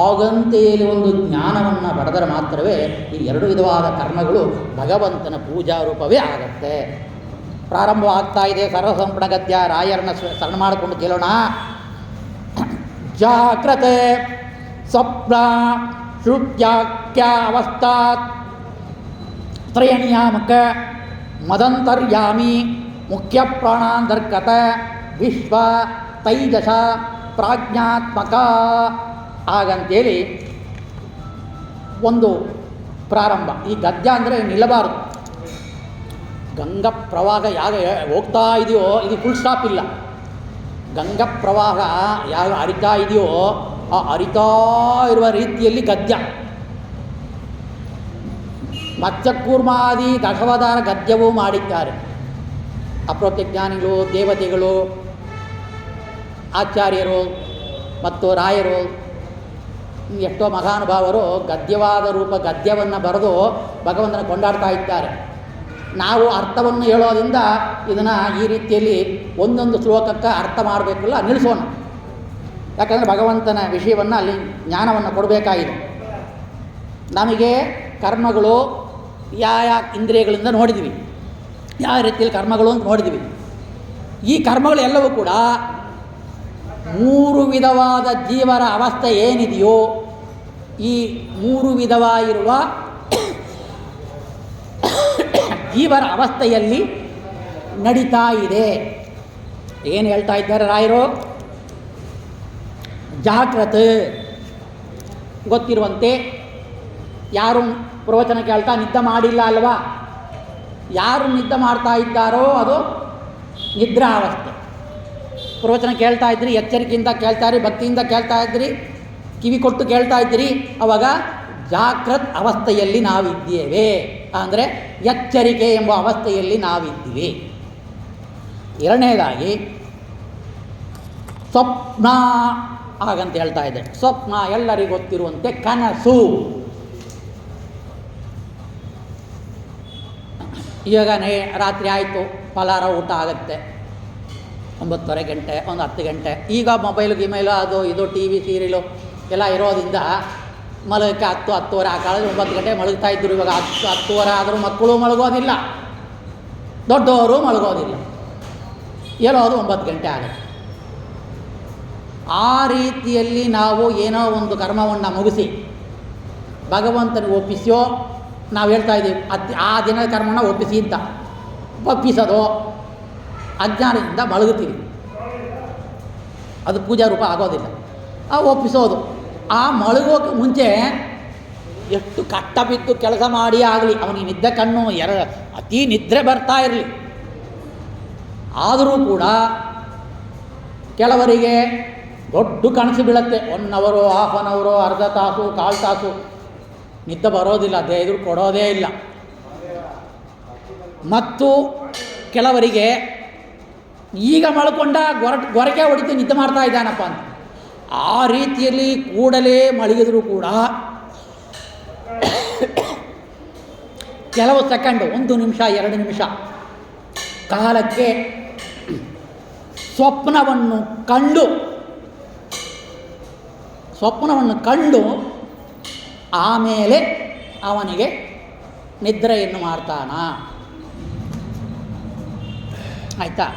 ಆಗಂತೇಳಿ ಒಂದು ಜ್ಞಾನವನ್ನು ಪಡೆದರೆ ಮಾತ್ರವೇ ಈ ಎರಡು ವಿಧವಾದ ಕರ್ಮಗಳು ಭಗವಂತನ ಪೂಜಾ ರೂಪವೇ ಆಗತ್ತೆ. ಪ್ರಾರಂಭವಾಗ್ತಾ ಇದೆ ಸರ್ವಸಂಪೂರ್ಣ ಗದ್ಯ. ರಾಯರನ್ನ ಶರಣ ಮಾಡಿಕೊಂಡು ಕೇಳೋಣ. ಜಾಗ್ರತೆ ಸ್ವಪ್ನ ಶ್ರುತ್ಯಾಖ್ಯ ಅವಸ್ಥಾತ್ ತ್ರಯನಿಯಾಮಕ ಮದಂತರ್ಯಾಮಿ ಮುಖ್ಯ ಪ್ರಾಣಾಂತರ್ಗತ ವಿಶ್ವ ತೈಜಸ ಪ್ರಾಜ್ಞಾತ್ಮಕ ಹಾಗಂತೇಳಿ ಒಂದು ಪ್ರಾರಂಭ. ಈ ಗದ್ಯ ಅಂದರೆ ನಿಲ್ಲಬಾರದು. ಗಂಗಾ ಪ್ರವಾಹ ಯಾವ ಹೋಗ್ತಾ ಇದೆಯೋ ಇದು ಫುಲ್ ಸ್ಟಾಪ್ ಇಲ್ಲ. ಗಂಗಾ ಪ್ರವಾಹ ಯಾವ ಹರಿತಾ ಇದೆಯೋ ಆ ಹರಿತಾ ಇರುವ ರೀತಿಯಲ್ಲಿ ಗದ್ಯ. ಮತ್ಸ್ಯಕೂರ್ಮಾದಿ ದಶವತಾರ ಗದ್ಯವೂ ಮಾಡಿದ್ದಾರೆ. ಅಪ್ರೋಕ್ತ ಜ್ಞಾನಿಗಳು, ದೇವತೆಗಳು, ಆಚಾರ್ಯರು ಮತ್ತು ರಾಯರು, ಎಷ್ಟೋ ಮಹಾನುಭಾವರು ಗದ್ಯವಾದ ರೂಪ ಗದ್ಯವನ್ನು ಬರೆದು ಭಗವಂತನ ಕೊಂಡಾಡ್ತಾ ಇದ್ದಾರೆ. ನಾವು ಅರ್ಥವನ್ನು ಹೇಳೋದ್ರಿಂದ ಇದನ್ನು ಈ ರೀತಿಯಲ್ಲಿ ಒಂದೊಂದು ಶ್ಲೋಕಕ್ಕೆ ಅರ್ಥ ಮಾಡಬೇಕಲ್ಲ, ನಿಲ್ಲಿಸೋಣ. ಯಾಕಂದರೆ ಭಗವಂತನ ವಿಷಯವನ್ನು ಅಲ್ಲಿ ಜ್ಞಾನವನ್ನು ಕೊಡಬೇಕಾಗಿದೆ. ನಮಗೆ ಕರ್ಮಗಳು ಯಾವ ಇಂದ್ರಿಯಗಳಿಂದ ನೋಡಿದ್ವಿ, ಯಾವ ರೀತಿಯಲ್ಲಿ ಕರ್ಮಗಳು ಅಂತ ನೋಡಿದ್ವಿ. ಈ ಕರ್ಮಗಳು ಎಲ್ಲವೂ ಕೂಡ ಮೂರು ವಿಧವಾದ ಜೀವರ ಅವಸ್ಥೆ ಏನಿದೆಯೋ ಈ ಮೂರು ವಿಧವಾಗಿರುವ ಜೀವರ ಅವಸ್ಥೆಯಲ್ಲಿ ನಡೀತಾ ಇದೆ. ಏನು ಹೇಳ್ತಾ ಇದ್ದಾರೆ ರಾಯರು? ಜಾಗ್ರತೆ ಗೊತ್ತಿರುವಂತೆ ಯಾರು ಪ್ರವಚನ ಕೇಳ್ತಾ ನಿದ್ದೆ ಮಾಡಿಲ್ಲ ಅಲ್ವಾ? ಯಾರು ನಿದ್ದೆ ಮಾಡ್ತಾ ಇದ್ದಾರೋ ಅದು ನಿದ್ರಾವಸ್ಥೆ. ಪ್ರವಚನ ಕೇಳ್ತಾ ಇದ್ರಿ, ಎಚ್ಚರಿಕೆಯಿಂದ ಕೇಳ್ತಾ ಇದ್ರಿ, ಭಕ್ತಿಯಿಂದ ಕೇಳ್ತಾ ಇದ್ರಿ, ಕಿವಿ ಕೊಟ್ಟು ಕೇಳ್ತಾ ಇದ್ರಿ, ಅವಾಗ ಜಾಗೃತ್ ಅವಸ್ಥೆಯಲ್ಲಿ ನಾವಿದ್ದೇವೆ. ಅಂದರೆ ಎಚ್ಚರಿಕೆ ಎಂಬ ಅವಸ್ಥೆಯಲ್ಲಿ ನಾವಿದ್ದೀವಿ. ಎರಡನೇದಾಗಿ ಸ್ವಪ್ನ ಹಾಗಂತ ಹೇಳ್ತಾ ಇದೆ. ಸ್ವಪ್ನ ಎಲ್ಲರಿಗೂ ಗೊತ್ತಿರುವಂತೆ ಕನಸು. ಇವಾಗನೇ ರಾತ್ರಿ ಆಯಿತು, ಫಲಾರ ಊಟ ಆಗುತ್ತೆ 9:30 ಗಂಟೆ, ಒಂದು 10 ಗಂಟೆ. ಈಗ ಮೊಬೈಲು ಗಿಮೈಲು ಅದು ಇದು ಟಿ ವಿ ಸೀರಿಯಲು ಎಲ್ಲ ಇರೋದ್ರಿಂದ ಮಲಗಕ್ಕೆ 10-10:30 ಆ ಕಾಲದಲ್ಲಿ 9 ಗಂಟೆ ಮಲಗ್ತಾ ಇದ್ದರು. ಇವಾಗ 10-10:30 ಆದರೂ ಮಕ್ಕಳು ಮಲಗೋದಿಲ್ಲ, ದೊಡ್ಡವರು ಮಲಗೋದಿಲ್ಲ, ಹೇಳೋದು 9 ಗಂಟೆ ಆಗುತ್ತೆ. ಆ ರೀತಿಯಲ್ಲಿ ನಾವು ಏನೋ ಒಂದು ಕರ್ಮವನ್ನು ಮುಗಿಸಿ ಭಗವಂತನಿಗೆ ಒಪ್ಪಿಸೋ ನಾವು ಹೇಳ್ತಾ ಇದ್ದೀವಿ. ಆ ದಿನದ ಕರ್ಮವನ್ನು ಒಪ್ಪಿಸಿ ಅಂತ ಒಪ್ಪಿಸೋದು ಅಜ್ಞಾನದಿಂದ ಮಲಗುತ್ತೀವಿ, ಅದು ಪೂಜಾ ರೂಪ ಆಗೋದಿಲ್ಲ. ಆ ಒಪ್ಪಿಸೋದು, ಆ ಮಲಗೋಕ್ಕೆ ಮುಂಚೆ ಎಷ್ಟು ಕಟ್ಟ ಬಿದ್ದು ಕೆಲಸ ಮಾಡಿ ಆಗಲಿ, ಅವನಿಗೆ ನಿದ್ದೆ ಕಣ್ಣು ಅತಿ ನಿದ್ರೆ ಬರ್ತಾ ಇರಲಿ, ಆದರೂ ಕೂಡ ಕೆಲವರಿಗೆ ದೊಡ್ಡ ಕನಸು ಬೀಳುತ್ತೆ. 1 ಅವರು, ಹಾಫ್ ಅನ್ ಅವರು, ಅರ್ಧ ತಾಸು, ಕಾಲು ತಾಸು ನಿದ್ದೆ ಬರೋದಿಲ್ಲ, ದೇವರು ಕೊಡೋದೇ ಇಲ್ಲ. ಮತ್ತು ಕೆಲವರಿಗೆ ಈಗ ಮಲ್ಕೊಂಡ ಗೊರಕೆ ಹೊಡಿತು ನಿದ್ದೆ ಮಾಡ್ತಾ ಇದ್ದಾನಪ್ಪ ಅಂತ. ಆ ರೀತಿಯಲ್ಲಿ ಕೂಡಲೇ ಮಲಗಿದರೂ ಕೂಡ ಕೆಲವು ಸೆಕೆಂಡು, 1 ನಿಮಿಷ 2 ನಿಮಿಷ ಕಾಲಕ್ಕೆ ಸ್ವಪ್ನವನ್ನು ಕಂಡು ಆಮೇಲೆ ಅವನಿಗೆ ನಿದ್ರೆಯನ್ನು ಮಾಡ್ತಾನ. ಆಯಿತಾ?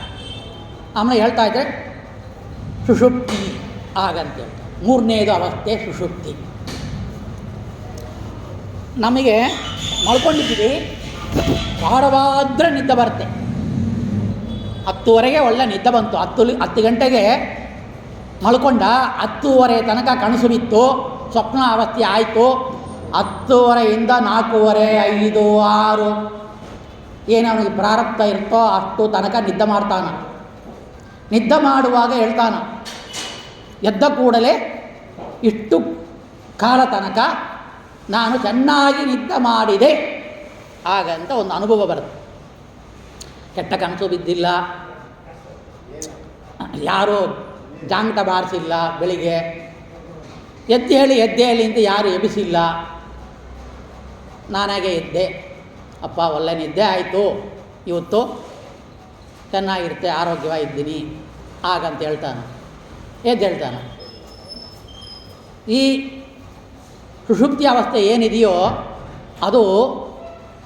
ಆಮೇಲೆ ಹೇಳ್ತಾ ಇದ್ದರೆ ಸುಷುಪ್ತಿ ಹಾಗಂತೆ. 3ನೇದು ಅವಸ್ಥೆ ಸುಷುಪ್ತಿ. ನಮಗೆ ಮಲ್ಕೊಂಡಿದ್ದೀವಿ, ಗಾಢವಾದ್ರೆ ನಿದ್ದೆ ಬರುತ್ತೆ. 10:30 ಒಳ್ಳೆ ನಿದ್ದೆ ಬಂತು. 10 ಗಂಟೆಗೆ ಮಲ್ಕೊಂಡ, 10:30 ತನಕ ಕನಸು ಬಿತ್ತು, ಸ್ವಪ್ನ ಅವಸ್ಥೆ ಆಯಿತು. 10:30ಯಿಂದ 4:30, 5, 6 ಏನು ಅವನಿಗೆ ಪ್ರಾರಬ್ಧ ಇರ್ತೋ ಅಷ್ಟು ತನಕ ನಿದ್ದೆ ಮಾಡ್ತಾನೆ. ನಿದ್ದೆ ಮಾಡುವಾಗ ಹೇಳ್ತಾನೆ, ಎದ್ದ ಕೂಡಲೇ ಇಷ್ಟು ಕಾಲ ತನಕ ನಾನು ಚೆನ್ನಾಗಿ ನಿದ್ದೆ ಮಾಡಿದೆ ಹಾಗಂತ ಒಂದು ಅನುಭವ ಬರುತ್ತೆ. ಕೆಟ್ಟ ಕನಸು ಬಿದ್ದಿಲ್ಲ, ಯಾರೂ ಜಾಂಗಟ ಬಾರಿಸಿಲ್ಲ, ಬೆಳಿಗ್ಗೆ ಎದ್ದೇಳಿ ಅಂತ ಯಾರು ಎಬ್ಬಿಸಿಲ್ಲ. ನಾನಾಗೆ ಎದ್ದೆ, ಅಪ್ಪ ಒಳ್ಳೆ ನಿದ್ದೆ ಆಯಿತು, ಇವತ್ತು ಚೆನ್ನಾಗಿರುತ್ತೆ, ಆರೋಗ್ಯವಾಗಿದ್ದೀನಿ ಹಾಗಂತ ಹೇಳ್ತಾನೆ. ಹೇಳ್ತಾನೆ. ಈ ಸುಷುಪ್ತಿ ಅವಸ್ಥೆ ಏನಿದೆಯೋ ಅದು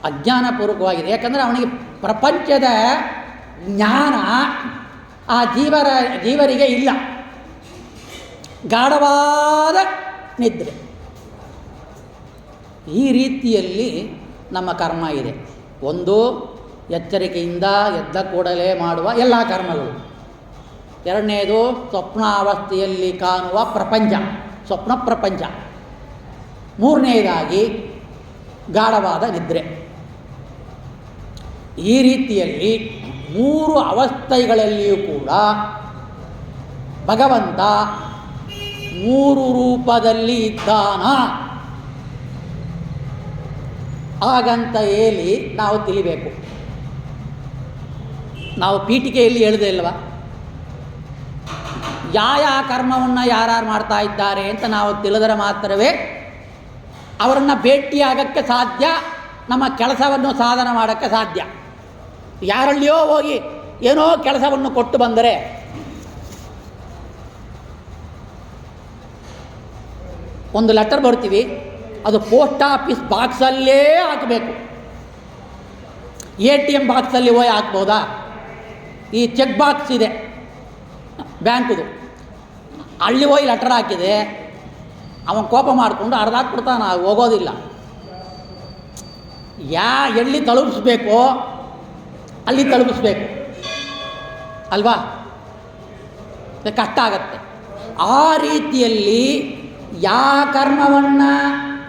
ಅಜ್ಞಾನಪೂರ್ವಕವಾಗಿದೆ. ಯಾಕಂದರೆ ಅವನಿಗೆ ಪ್ರಪಂಚದ ಜ್ಞಾನ ಆ ಜೀವರಿಗೆ ಇಲ್ಲ. ಗಾಢವಾದ ನಿದ್ರೆ. ಈ ರೀತಿಯಲ್ಲಿ ನಮ್ಮ ಕರ್ಮ ಇದೆ. ಒಂದು, ಎಚ್ಚರಿಕೆಯಿಂದ ಎದ್ದ ಕೂಡಲೇ ಮಾಡುವ ಎಲ್ಲ ಕರ್ಮಗಳು. ಎರಡನೇದು, ಸ್ವಪ್ನಾವಸ್ಥೆಯಲ್ಲಿ ಕಾಣುವ ಪ್ರಪಂಚ, ಸ್ವಪ್ನ ಪ್ರಪಂಚ. ಮೂರನೇದಾಗಿ ಗಾಢವಾದ ನಿದ್ರೆ. ಈ ರೀತಿಯಲ್ಲಿ 3 ಅವಸ್ಥೆಗಳಲ್ಲಿಯೂ ಕೂಡ ಭಗವಂತ 3 ರೂಪದಲ್ಲಿ ಇದ್ದಾನ ಹಾಗಂತ ಹೇಳಿ ನಾವು ತಿಳಿಬೇಕು. ನಾವು ಪೀಠಿಕೆಯಲ್ಲಿ ಹೇಳಿದೆ ಇಲ್ವಾ, ಯಾವ ಕರ್ಮವನ್ನು ಯಾರು ಮಾಡ್ತಾ ಇದ್ದಾರೆ ಅಂತ ನಾವು ತಿಳಿದರೆ ಮಾತ್ರವೇ ಅವರನ್ನು ಭೇಟಿಯಾಗಕ್ಕೆ ಸಾಧ್ಯ, ನಮ್ಮ ಕೆಲಸವನ್ನು ಸಾಧನ ಮಾಡೋಕ್ಕೆ ಸಾಧ್ಯ. ಯಾರಲ್ಲಿಯೋ ಹೋಗಿ ಏನೋ ಕೆಲಸವನ್ನು ಕೊಟ್ಟು ಬಂದರೆ ಒಂದು ಲೆಟರ್ ಬರ್ತೀವಿ, ಅದು ಪೋಸ್ಟ್ ಆಫೀಸ್ ಬಾಕ್ಸಲ್ಲೇ ಹಾಕಬೇಕು. ATM ಬಾಕ್ಸಲ್ಲಿ ಹೋಗಿ ಹಾಕ್ಬೋದಾ? ಈ ಚೆಕ್ ಬಾಕ್ಸ್ ಇದೆ ಬ್ಯಾಂಕುದು, ಅಲ್ಲಿ ಹೋಗಿ ಲೆಟರ್ ಹಾಕಿದೆ, ಅವನು ಕೋಪ ಮಾಡಿಕೊಂಡು ಅರ್ಧಾಕ್ಬಿಡ್ತಾನೆ, ಹೋಗೋದಿಲ್ಲ. ಎಲ್ಲಿ ತಲುಪಿಸ್ಬೇಕೋ ಅಲ್ಲಿ ತಲುಪಿಸ್ಬೇಕು ಅಲ್ವಾ, ಕಷ್ಟ ಆಗತ್ತೆ. ಆ ರೀತಿಯಲ್ಲಿ ಯಾವ ಕರ್ಮವನ್ನು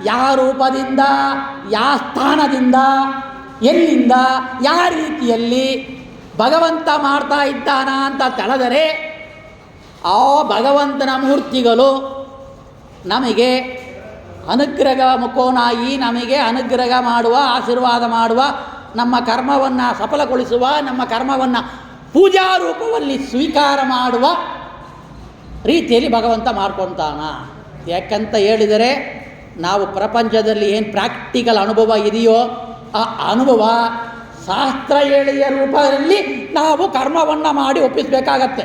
ಯಾವ ರೂಪದಿಂದ, ಯಾವ ಸ್ಥಾನದಿಂದ, ಎಲ್ಲಿಂದ, ಯಾವ ರೀತಿಯಲ್ಲಿ ಭಗವಂತ ಮಾಡ್ತಾ ಇದ್ದಾನ ಅಂತ ತಿಳಿದರೆ ಆ ಭಗವಂತನ ಮೂರ್ತಿಗಳು ನಮಗೆ ಅನುಗ್ರಹ ಮುಖೋನಾಗಿ ನಮಗೆ ಅನುಗ್ರಹ ಮಾಡುವ, ಆಶೀರ್ವಾದ ಮಾಡುವ, ನಮ್ಮ ಕರ್ಮವನ್ನು ಸಫಲಗೊಳಿಸುವ, ನಮ್ಮ ಕರ್ಮವನ್ನು ಪೂಜಾ ರೂಪದಲ್ಲಿ ಸ್ವೀಕಾರ ಮಾಡುವ ರೀತಿಯಲ್ಲಿ ಭಗವಂತ ಮಾಡ್ಕೊತಾನ. ಯಾಕಂತ ಹೇಳಿದರೆ ನಾವು ಪ್ರಪಂಚದಲ್ಲಿ ಏನು ಪ್ರಾಕ್ಟಿಕಲ್ ಅನುಭವ ಇದೆಯೋ ಆ ಅನುಭವ ಶಾಸ್ತ್ರ ಹೇಳಿಯ ರೂಪದಲ್ಲಿ ನಾವು ಕರ್ಮವನ್ನು ಮಾಡಿ ಒಪ್ಪಿಸಬೇಕಾಗತ್ತೆ.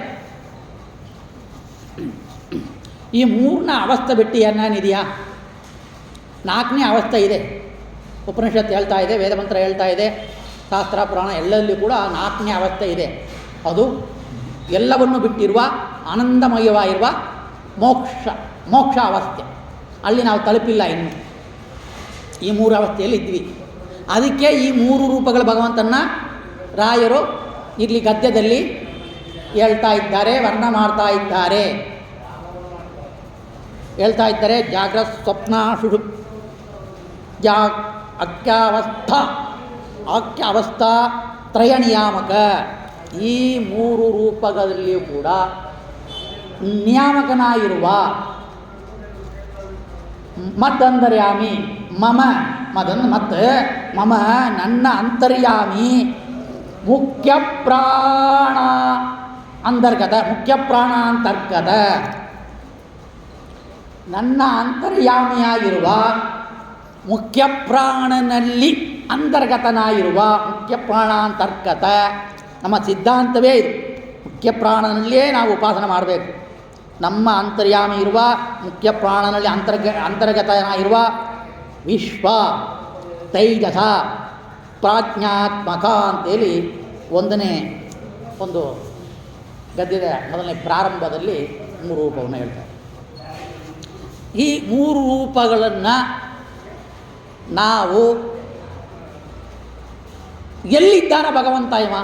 ಈ 3ನೇ ಅವಸ್ಥೆ ಬಿಟ್ಟು ಏನೇನಿದೆಯಾ? 4ನೇ ಅವಸ್ಥೆ ಇದೆ. ಉಪನಿಷತ್ತು ಹೇಳ್ತಾ ಇದೆ, ವೇದಮಂತ್ರ ಹೇಳ್ತಾ ಇದೆ, ಶಾಸ್ತ್ರ ಪುರಾಣ ಎಲ್ಲಲ್ಲಿ ಕೂಡ 4ನೇ ಅವಸ್ಥೆ ಇದೆ. ಅದು ಎಲ್ಲವನ್ನು ಬಿಟ್ಟಿರುವ ಆನಂದಮಯವಾಗಿರುವ ಮೋಕ್ಷ ಅವಸ್ಥೆ. ಅಲ್ಲಿ ನಾವು ತಲುಪಿಲ್ಲ ಇನ್ನು. ಈ 3 ಅವಸ್ಥೆಯಲ್ಲಿ ಇದ್ವಿ. ಅದಕ್ಕೆ ಈ 3 ರೂಪಗಳ ಭಗವಂತನ ರಾಯರು ಇಲ್ಲಿ ಗದ್ಯದಲ್ಲಿ ಹೇಳ್ತಾ ಇದ್ದಾರೆ, ವರ್ಣ ಮಾಡ್ತಾ ಇದ್ದಾರೆ. ಹೇಳ್ತಾ ಇದ್ದಾರೆ, ಜಾಗ್ರತ್ ಸ್ವಪ್ನ ಸುಷುಪ್ ಆಖ್ಯಾವಸ್ಥಾ ತ್ರಯ ನಿಯಾಮಕ. ಈ 3 ರೂಪಗಳಲ್ಲಿಯೂ ಕೂಡ ನಿಯಾಮಕನಾಗಿರುವ ಮದಂತರ್ಯಾಮಿ ಮಮ ನನ್ನ ಅಂತರ್ಯಾಮಿ ಮುಖ್ಯ ಪ್ರಾಣ ಅಂತರ್ಗತ ನನ್ನ ಅಂತರ್ಯಾಮಿಯಾಗಿರುವ ಮುಖ್ಯ ಪ್ರಾಣನಲ್ಲಿ ಅಂತರ್ಗತನಾಗಿರುವ ಮುಖ್ಯ ಪ್ರಾಣಾಂತರ್ಗತ. ನಮ್ಮ ಸಿದ್ಧಾಂತವೇ ಇದು. ಮುಖ್ಯ ಪ್ರಾಣನಲ್ಲಿಯೇ ನಾವು ಉಪಾಸನೆ ಮಾಡಬೇಕು. ನಮ್ಮ ಅಂತರ್ಯಾಮಿ ಇರುವ ಮುಖ್ಯ ಪ್ರಾಣನಲ್ಲಿ ಅಂತರ್ಗತನಾಗಿರುವ ವಿಶ್ವ ತೈಜಸ ಪ್ರಾಜ್ಞಾತ್ಮಕ ಅಂತೇಳಿ ಒಂದು ಗದ್ಯದ ಮೊದಲನೇ ಪ್ರಾರಂಭದಲ್ಲಿ 3 ರೂಪವನ್ನು ಹೇಳ್ತಾರೆ. ಈ 3 ರೂಪಗಳನ್ನು ನಾವು ಎಲ್ಲಿದ್ದಾನ ಭಗವಂತ ಇವ?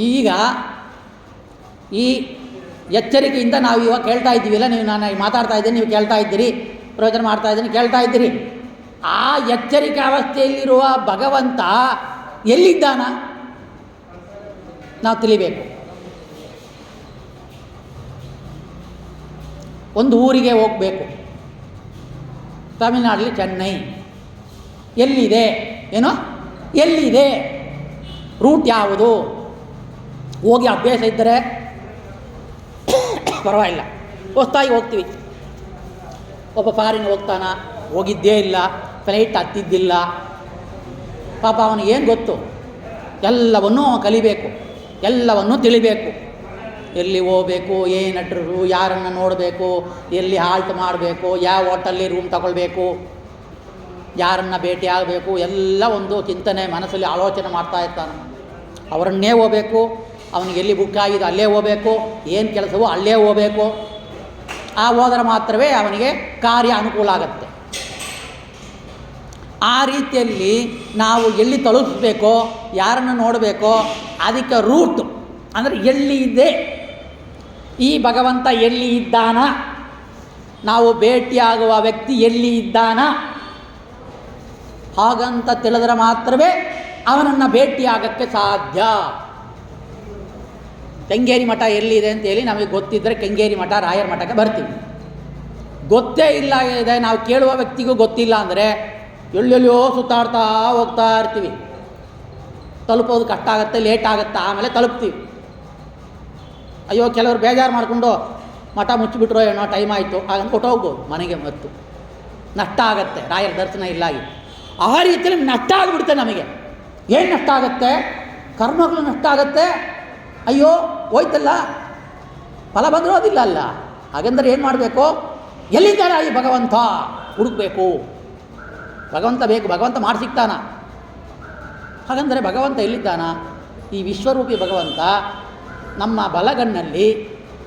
ಈಗ ಈ ಎಚ್ಚರಿಕೆಯಿಂದ ನಾವು ಇವಾಗ ಕೇಳ್ತಾ ಇದ್ದೀವಿಲ್ಲ, ನೀವು ನಾನು ಮಾತಾಡ್ತಾ ಇದ್ದೀನಿ, ನೀವು ಕೇಳ್ತಾ ಇದ್ದೀರಿ, ಪ್ರವಚನ ಮಾಡ್ತಾ ಇದ್ದೀನಿ, ಕೇಳ್ತಾ ಇದ್ದೀರಿ. ಆ ಎಚ್ಚರಿಕೆ ಅವಸ್ಥೆಯಲ್ಲಿರುವ ಭಗವಂತ ಎಲ್ಲಿದ್ದಾನ ನಾವು ತಿಳಿಬೇಕು. ಒಂದು ಊರಿಗೆ ಹೋಗಬೇಕು, ತಮಿಳ್ನಾಡಲ್ಲಿ ಚೆನ್ನೈ, ಎಲ್ಲಿದೆ ಏನೋ, ಎಲ್ಲಿದೆ, ರೂಟ್ ಯಾವುದು, ಹೋಗಿ ಅಭ್ಯಾಸ ಇದ್ದರೆ ಪರವಾಗಿಲ್ಲ, ಹೊಸ್ತಾಗಿ ಹೋಗ್ತೀವಿ. ಒಬ್ಬ ಫಾರಿನ್ ಹೋಗ್ತಾನ, ಹೋಗಿದ್ದೇ ಇಲ್ಲ, ಫ್ಲೈಟ್ ಹತ್ತಿದ್ದಿಲ್ಲ, ಪಾಪ ಅವನಿಗೇನು ಗೊತ್ತು, ಎಲ್ಲವನ್ನೂ ಕಲಿಬೇಕು, ಎಲ್ಲವನ್ನೂ ತಿಳಿಬೇಕು. ಎಲ್ಲಿ ಹೋಗಬೇಕು, ಏನು ಅಡ್ರು, ಯಾರನ್ನು ನೋಡಬೇಕು, ಎಲ್ಲಿ ಹಾಲ್ಟ್ ಮಾಡಬೇಕು, ಯಾವ ಹೋಟೆಲ್ಲಿ ರೂಮ್ ತಗೊಳ್ಬೇಕು, ಯಾರನ್ನು ಭೇಟಿ ಆಗಬೇಕು, ಎಲ್ಲ ಒಂದು ಚಿಂತನೆ ಮನಸ್ಸಲ್ಲಿ ಆಲೋಚನೆ ಮಾಡ್ತಾ ಇರ್ತಾನೆ. ಅವರನ್ನೇ ಹೋಗಬೇಕು, ಅವನಿಗೆ ಎಲ್ಲಿ ಬುಕ್ ಆಗಿದೆ ಅಲ್ಲೇ ಹೋಗಬೇಕು, ಏನು ಕೆಲಸವೋ ಅಲ್ಲೇ ಹೋಗಬೇಕು. ಆ ಹೋದರೆ ಮಾತ್ರವೇ ಅವನಿಗೆ ಕಾರ್ಯ ಅನುಕೂಲ ಆಗುತ್ತೆ. ಆ ರೀತಿಯಲ್ಲಿ ನಾವು ಎಲ್ಲಿ ತಲುಪಿಸ್ಬೇಕೋ, ಯಾರನ್ನು ನೋಡಬೇಕೋ, ಅದಕ್ಕೆ ರೂಟ್ ಅಂದರೆ ಎಲ್ಲಿ ಇದೆ, ಈ ಭಗವಂತ ಎಲ್ಲಿ ಇದ್ದಾನ, ನಾವು ಭೇಟಿಯಾಗುವ ವ್ಯಕ್ತಿ ಎಲ್ಲಿ ಇದ್ದಾನ, ಹಾಗಂತ ತಿಳಿದ್ರೆ ಮಾತ್ರವೇ ಅವನನ್ನು ಭೇಟಿಯಾಗಕ್ಕೆ ಸಾಧ್ಯ. ಕೆಂಗೇರಿ ಮಠ ಎಲ್ಲಿದೆ ಅಂತೇಳಿ ನಮಗೆ ಗೊತ್ತಿದ್ದರೆ ಕೆಂಗೇರಿ ಮಠ, ರಾಯರ ಮಠಕ್ಕೆ ಬರ್ತೀವಿ. ಗೊತ್ತೇ ಇಲ್ಲ ಇದೆ, ನಾವು ಕೇಳುವ ವ್ಯಕ್ತಿಗೂ ಗೊತ್ತಿಲ್ಲ ಅಂದರೆ ಎಲ್ಲೆಲ್ಲೋ ಸುತ್ತಾಡ್ತಾ ಹೋಗ್ತಾ ಇರ್ತೀವಿ. ತಲುಪೋದು ಕಷ್ಟ ಆಗುತ್ತೆ, ಲೇಟ್ ಆಗುತ್ತೆ, ಆಮೇಲೆ ತಲುಪ್ತೀವಿ. ಅಯ್ಯೋ, ಕೆಲವರು ಬೇಜಾರು ಮಾಡಿಕೊಂಡು ಮಠ ಮುಚ್ಚಿಬಿಟ್ರೋ ಏನೋ, ಟೈಮ್ ಆಯಿತು ಹಾಗಂತ ಕೊಟ್ಟೋಗ್ಬೋದು ಮನೆಗೆ. ಮತ್ತು ನಷ್ಟ ಆಗುತ್ತೆ ರಾಯರ ದರ್ಶನ ಇಲ್ಲಾಗಿ. ಆ ರೀತಿಯಲ್ಲಿ ನಷ್ಟ ಆಗಿಬಿಡುತ್ತೆ ನಮಗೆ. ಏನು ನಷ್ಟ ಆಗುತ್ತೆ? ಕರ್ಮಗಳು ನಷ್ಟ ಆಗುತ್ತೆ. ಅಯ್ಯೋ ಹೋಯ್ತಲ್ಲ, ಫಲ ಬಂದಿರೋದಿಲ್ಲ ಅಲ್ಲ. ಹಾಗೆಂದರೆ ಏನು ಮಾಡಬೇಕು? ಎಲ್ಲಿದ್ದಾನ ಈ ಭಗವಂತ ಹುಡುಕಬೇಕು. ಭಗವಂತ ಬೇಕು, ಭಗವಂತ ಮಾಡಿ ಸಿಗ್ತಾನ. ಹಾಗಂದರೆ ಭಗವಂತ ಎಲ್ಲಿದ್ದಾನ? ಈ ವಿಶ್ವರೂಪಿ ಭಗವಂತ ನಮ್ಮ ಬಲಗಣ್ಣಲ್ಲಿ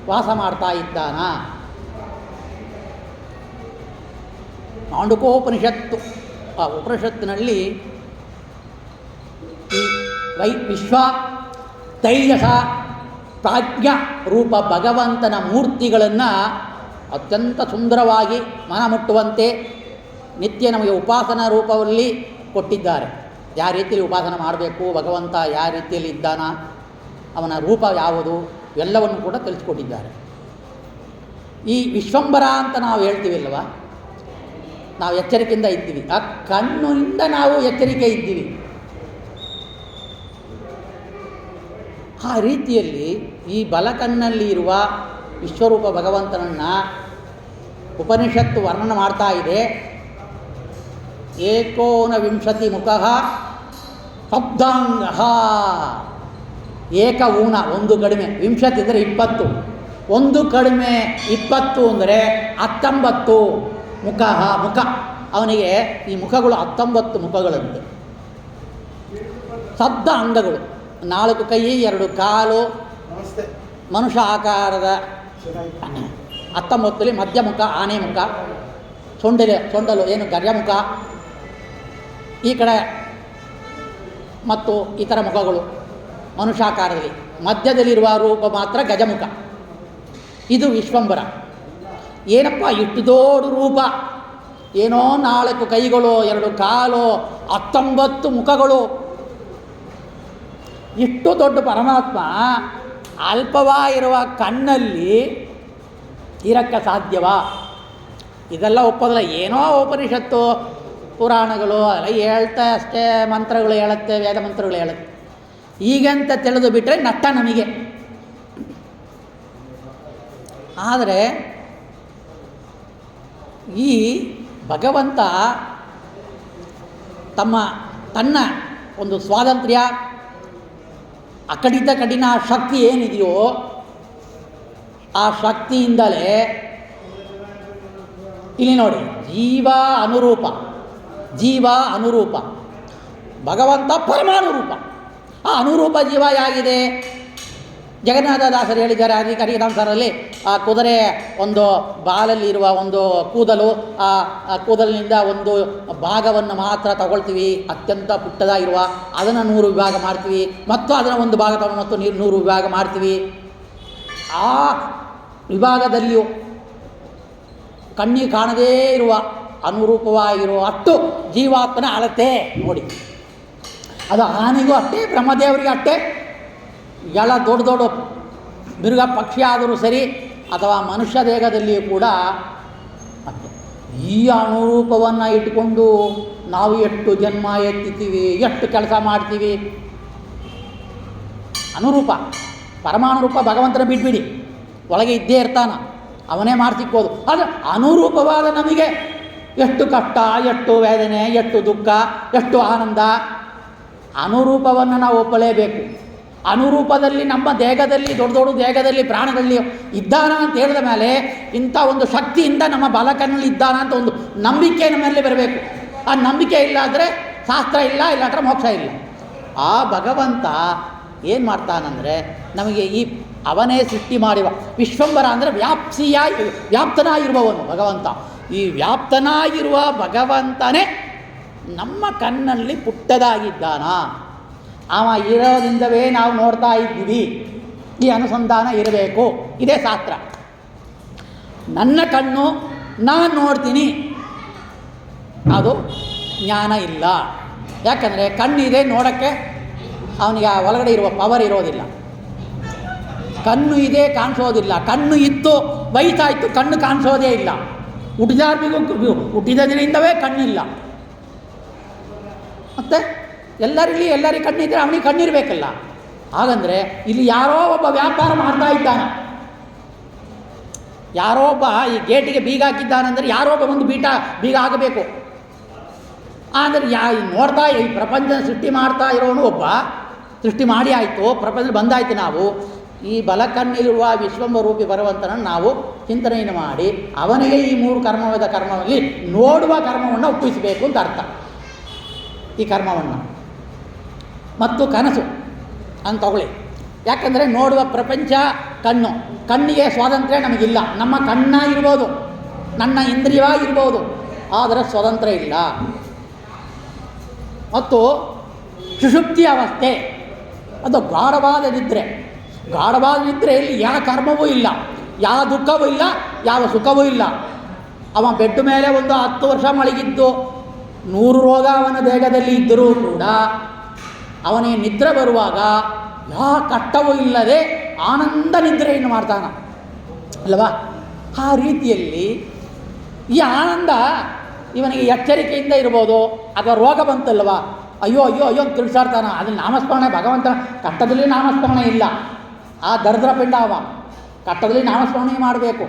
ವಾಸ ಮಾಡ್ತಾ ಇದ್ದಾನ. ಮಾಂಡುಕೋಪನಿಷತ್ತು, ಆ ಉಪನಿಷತ್ತಿನಲ್ಲಿ ಈ ವಿಶ್ವ ತೈಜಸ ಪ್ರಾಜ್ಞ ರೂಪ ಭಗವಂತನ ಮೂರ್ತಿಗಳನ್ನು ಅತ್ಯಂತ ಸುಂದರವಾಗಿ ಮನ ಮುಟ್ಟುವಂತೆ ನಿತ್ಯ ನಮಗೆ ಉಪಾಸನಾ ರೂಪದಲ್ಲಿ ಕೊಟ್ಟಿದ್ದಾರೆ. ಯಾವ ರೀತಿಯಲ್ಲಿ ಉಪಾಸನೆ ಮಾಡಬೇಕು, ಭಗವಂತ ಯಾವ ರೀತಿಯಲ್ಲಿ ಇದ್ದಾನ, ಅವನ ರೂಪ ಯಾವುದು, ಎಲ್ಲವನ್ನು ಕೂಡ ತಿಳಿಸ್ಕೊಟ್ಟಿದ್ದಾರೆ. ಈ ವಿಶ್ವಂಬರ ಅಂತ ನಾವು ಹೇಳ್ತೀವಿಲ್ವ, ನಾವು ಎಚ್ಚರಿಕೆಯಿಂದ ಇದ್ದೀವಿ. ಆ ಕಣ್ಣಿಂದ ನಾವು ಎಚ್ಚರಿಕೆ ಇದ್ದೀವಿ. ಆ ರೀತಿಯಲ್ಲಿ ಈ ಬಲಕಣ್ಣಲ್ಲಿ ಇರುವ ವಿಶ್ವರೂಪ ಭಗವಂತನನ್ನು ಉಪನಿಷತ್ತು ವರ್ಣನೆ ಮಾಡ್ತಾ ಇದೆ. ಏಕೋನವಿಂಶತಿ ಮುಖಃ ಶಬ್ದಾಂಗ, ಏಕ ಊನ ಒಂದು ಕಡಿಮೆ, ವಿಂಶತಿ ಅಂದರೆ 20, ಒಂದು ಕಡಿಮೆ 20 ಅಂದರೆ 19 ಮುಖ. ಅವನಿಗೆ ಈ ಮುಖಗಳು 19 ಮುಖಗಳಂತೆ. ಶಬ್ದ ಅಂಗಗಳು 4 ಕೈ 2 ಕಾಲು, ಮನುಷ್ಯ ಆಕಾರದ 19 ಮಧ್ಯಮುಖ, ಆನೆ ಮುಖ, ಸೊಂಡಲು ಏನು ಗರ್ಯಮುಖ, ಈ ಕಡೆ ಮತ್ತು ಇತರ ಮುಖಗಳು ಮನುಷ್ಯಾಕಾರದಲ್ಲಿ. ಮಧ್ಯದಲ್ಲಿರುವ ರೂಪ ಮಾತ್ರ ಗಜಮುಖ. ಇದು ವಿಶ್ವಂಬರ. ಏನಪ್ಪ ಇಷ್ಟು ದೊಡ್ಡ ರೂಪ, ಏನೋ 4 ಕೈಗಳು 2 ಕಾಲು 19 ಮುಖಗಳು, ಇಷ್ಟು ದೊಡ್ಡ ಪರಮಾತ್ಮ ಅಲ್ಪವಾಗಿರುವ ಕಣ್ಣಲ್ಲಿ ಇರಕ್ಕೆ ಸಾಧ್ಯವಾ? ಇದೆಲ್ಲ ಒಪ್ಪೋದಿಲ್ಲ. ಏನೋ ಉಪನಿಷತ್ತು ಪುರಾಣಗಳು ಅಲ್ಲ ಹೇಳ್ತಾ ಅಷ್ಟೇ, ಮಂತ್ರಗಳು ಹೇಳುತ್ತೆ, ವೇದ ಮಂತ್ರಗಳು ಹೇಳುತ್ತೆ. ಈಗಂತ ತಿಳಿದು ಬಿಟ್ಟರೆ ನಷ್ಟ ನಮಗೆ. ಆದರೆ ಈ ಭಗವಂತ ತನ್ನ ಒಂದು ಸ್ವಾತಂತ್ರ್ಯ, ಅಕಡಿತ ಕಠಿಣ ಶಕ್ತಿ ಏನಿದೆಯೋ ಆ ಶಕ್ತಿಯಿಂದಲೇ ಇಲ್ಲಿ ನೋಡಿ, ಜೀವ ಅನುರೂಪ, ಭಗವಂತ ಪರಮಾನುರೂಪ. ಆ ಅನುರೂಪ ಜೀವ ಯಾಗಿದೆ? ಜಗನ್ನಾಥದಾಸರು ಹೇಳಿದ್ದಾರೆ ಹರಿನಾಮಸಾರದಲ್ಲಿ ಆ ಕುದುರೆ ಒಂದು ಬಾಲಲ್ಲಿ ಇರುವ ಒಂದು ಕೂದಲು, ಆ ಕೂದಲಿನಿಂದ ಒಂದು ಭಾಗವನ್ನು ಮಾತ್ರ ತಗೊಳ್ತೀವಿ, ಅತ್ಯಂತ ಪುಟ್ಟದಾಗಿರುವ ಅದನ್ನು 100 ವಿಭಾಗ ಮಾಡ್ತೀವಿ, ಮತ್ತು ಅದನ್ನು ಒಂದು ಭಾಗ ತಗೊಂಡು ಮತ್ತು 100 ವಿಭಾಗ ಮಾಡ್ತೀವಿ. ಆ ವಿಭಾಗದಲ್ಲಿಯೂ ಕಣ್ಣಿಗೆ ಕಾಣದೇ ಇರುವ ಅನುರೂಪವಾಗಿರುವ ಅಷ್ಟು ಜೀವಾತ್ಮನ ಅಳತೆ ನೋಡಿ. ಅದು ಆನೆಗೂ ಅಷ್ಟೇ, ಬ್ರಹ್ಮದೇವರಿಗೆ ಅಷ್ಟೇ, ಎಲ್ಲ ದೊಡ್ಡ ದೊಡ್ಡ ಮೃಗ ಪಕ್ಷಿ ಆದರೂ ಸರಿ ಅಥವಾ ಮನುಷ್ಯ ದೇಹದಲ್ಲಿಯೂ ಕೂಡ ಅಷ್ಟೇ. ಈ ಅನುರೂಪವನ್ನು ಇಟ್ಕೊಂಡು ನಾವು ಎಷ್ಟು ಜನ್ಮ ಎತ್ತಿತೀವಿ, ಎಷ್ಟು ಕೆಲಸ ಮಾಡ್ತೀವಿ. ಅನುರೂಪ, ಪರಮಾನುರೂಪ ಭಗವಂತನ ಬಿಟ್ಬಿಡಿ, ಒಳಗೆ ಇದ್ದೇ ಇರ್ತಾನ, ಅವನೇ ಮಾಡ್ತಿಕ್ಕೋದು. ಆದರೆ ಅನುರೂಪವಾದ ನಮಗೆ ಎಷ್ಟು ಕಷ್ಟ, ಎಷ್ಟು ವೇದನೆ, ಎಷ್ಟು ದುಃಖ, ಎಷ್ಟು ಆನಂದ. ಅನುರೂಪವನ್ನು ನಾವು ಒಪ್ಪಲೇಬೇಕು. ಅನುರೂಪದಲ್ಲಿ ನಮ್ಮ ದೇಹದಲ್ಲಿ ದೊಡ್ಡ ದೊಡ್ಡ ದೇಹದಲ್ಲಿ ಪ್ರಾಣದಲ್ಲಿ ಇದ್ದಾನ ಅಂತ ಹೇಳಿದ ಮೇಲೆ ಇಂಥ ಒಂದು ಶಕ್ತಿಯಿಂದ ನಮ್ಮ ಬಾಲಕನಲ್ಲಿ ಇದ್ದಾನ ಅಂತ ಒಂದು ನಂಬಿಕೆ ನಮ್ಮಲ್ಲಿ ಬರಬೇಕು. ಆ ನಂಬಿಕೆ ಇಲ್ಲ ಅಂದರೆ ಶಾಸ್ತ್ರ ಇಲ್ಲ, ಇಲ್ಲಾಂದ್ರೆ ಮೋಕ್ಷ ಇಲ್ಲ. ಆ ಭಗವಂತ ಏನು ಮಾಡ್ತಾನಂದರೆ ನಮಗೆ ಈ ಅವನೇ ಸೃಷ್ಟಿ ಮಾಡಿವ ವಿಶ್ವಂಬರ ಅಂದರೆ ವ್ಯಾಪ್ತನಾಗಿರುವವನು ಭಗವಂತ. ಈ ವ್ಯಾಪ್ತನಾಗಿರುವ ಭಗವಂತನೇ ನಮ್ಮ ಕಣ್ಣಲ್ಲಿ ಪುಟ್ಟದಾಗಿದ್ದಾನ. ಅವ ಇರೋದ್ರಿಂದವೇ ನಾವು ನೋಡ್ತಾ ಇದ್ದೀವಿ. ಈ ಅನುಸಂಧಾನ ಇರಬೇಕು. ಇದೇ ಶಾಸ್ತ್ರ. ನನ್ನ ಕಣ್ಣು ನಾನು ನೋಡ್ತೀನಿ, ಅದು ಜ್ಞಾನ ಇಲ್ಲ. ಯಾಕಂದರೆ ಕಣ್ಣಿದೆ ನೋಡೋಕ್ಕೆ, ಅವನಿಗೆ ಆ ಒಳಗಡೆ ಇರುವ ಪವರ್ ಇರೋದಿಲ್ಲ. ಕಣ್ಣು ಇದೆ ಕಾಣಿಸೋದಿಲ್ಲ. ಕಣ್ಣು ಇತ್ತು, ವಯಸ್ಸಾಯಿತು, ಕಣ್ಣು ಕಾಣಿಸೋದೇ ಇಲ್ಲ. ಹುಟ್ಟಿದ ದಿನದಿಂದವೇ ಕಣ್ಣಿಲ್ಲ. ಮತ್ತು ಎಲ್ಲರಿಗೆ ಕಣ್ಣಿದ್ದರೆ ಅವನಿಗೆ ಕಣ್ಣಿರಬೇಕಲ್ಲ. ಹಾಗಂದರೆ ಇಲ್ಲಿ ಯಾರೋ ಒಬ್ಬ ವ್ಯಾಪಾರ ಮಾಡ್ತಾ ಇದ್ದಾನೆ, ಯಾರೋ ಒಬ್ಬ ಈ ಗೇಟಿಗೆ ಬೀಗ ಹಾಕಿದ್ದಾನೆಂದರೆ ಯಾರೋ ಒಬ್ಬ ಒಂದು ಬೀಗ ಆಗಬೇಕು. ಆದರೆ ನೋಡ್ತಾ ಈ ಪ್ರಪಂಚ ಸೃಷ್ಟಿ ಮಾಡ್ತಾ ಇರೋನು ಒಬ್ಬ ಸೃಷ್ಟಿ ಮಾಡಿ ಆಯಿತು, ಪ್ರಪಂಚದಲ್ಲಿ ಬಂದಾಯಿತು. ನಾವು ಈ ಬಲಕಣ್ಣಿರುವ ವಿಶ್ವಂಬರೂಪಿ ಭಗವಂತನನ್ನು ನಾವು ಚಿಂತನೆಯನ್ನು ಮಾಡಿ ಅವನಿಗೆ ಈ 3 ಕರ್ಮದಲ್ಲಿ ನೋಡುವ ಕರ್ಮವನ್ನು ಒಪ್ಪಿಸಬೇಕು ಅಂತ ಅರ್ಥ. ಈ ಕರ್ಮವನ್ನು ಮತ್ತು ಕನಸು ಅಂತ ತಗೊಳ್ಳಿ. ಯಾಕಂದರೆ ನೋಡುವ ಪ್ರಪಂಚ ಕಣ್ಣಿಗೆ ಸ್ವಾತಂತ್ರ್ಯ ನಮಗಿಲ್ಲ. ನಮ್ಮ ಕಣ್ಣಾಗಿರ್ಬೋದು, ನನ್ನ ಇಂದ್ರಿಯವಾಗಿರ್ಬೋದು, ಆದರೆ ಸ್ವತಂತ್ರ ಇಲ್ಲ. ಮತ್ತು ಸುಷುಪ್ತಿ ಅವಸ್ಥೆ ಅದು ಗಾಢವಾದ ನಿದ್ರೆ. ಗಾಢವಾದ ನಿದ್ರೆಯಲ್ಲಿ ಯಾವ ಕರ್ಮವೂ ಇಲ್ಲ, ಯಾವ ದುಃಖವೂ ಇಲ್ಲ, ಯಾವ ಸುಖವೂ ಇಲ್ಲ. ಅವ ಬೆಡ್ ಮೇಲೆ ಒಂದು 10 ವರ್ಷ ಮಲಗಿದ್ದು 100 ರೋಗ ಅವನ ದೇಹದಲ್ಲಿ ಇದ್ದರೂ ಕೂಡ ಅವನಿಗೆ ನಿದ್ರೆ ಬರುವಾಗ ಯಾವ ಕಷ್ಟವೂ ಇಲ್ಲದೆ ಆನಂದ ನಿದ್ರೆಯನ್ನು ಮಾಡ್ತಾನೆ ಅಲ್ವಾ. ಆ ರೀತಿಯಲ್ಲಿ ಈ ಆನಂದ ಇವನಿಗೆ ಎಚ್ಚರಿಕೆಯಿಂದ ಇರ್ಬೋದು. ಅಥವಾ ರೋಗ ಬಂತಲ್ವಾ, ಅಯ್ಯೋ ಅಯ್ಯೋ ಅಯ್ಯೋ ಅಂತ ತಿಳಿಸಾಡ್ತಾನೆ. ಅದ್ರಲ್ಲಿ ನಾಮಸ್ಮರಣೆ, ಭಗವಂತ ಕಷ್ಟದಲ್ಲಿ ನಾಮಸ್ಮರಣೆ ಇಲ್ಲ. ಆ ದರಿದ್ರ ಪಿಂಡ ಅವ ಕಷ್ಟದಲ್ಲಿ ನಾಮಸ್ಮರಣೆ ಮಾಡಬೇಕು.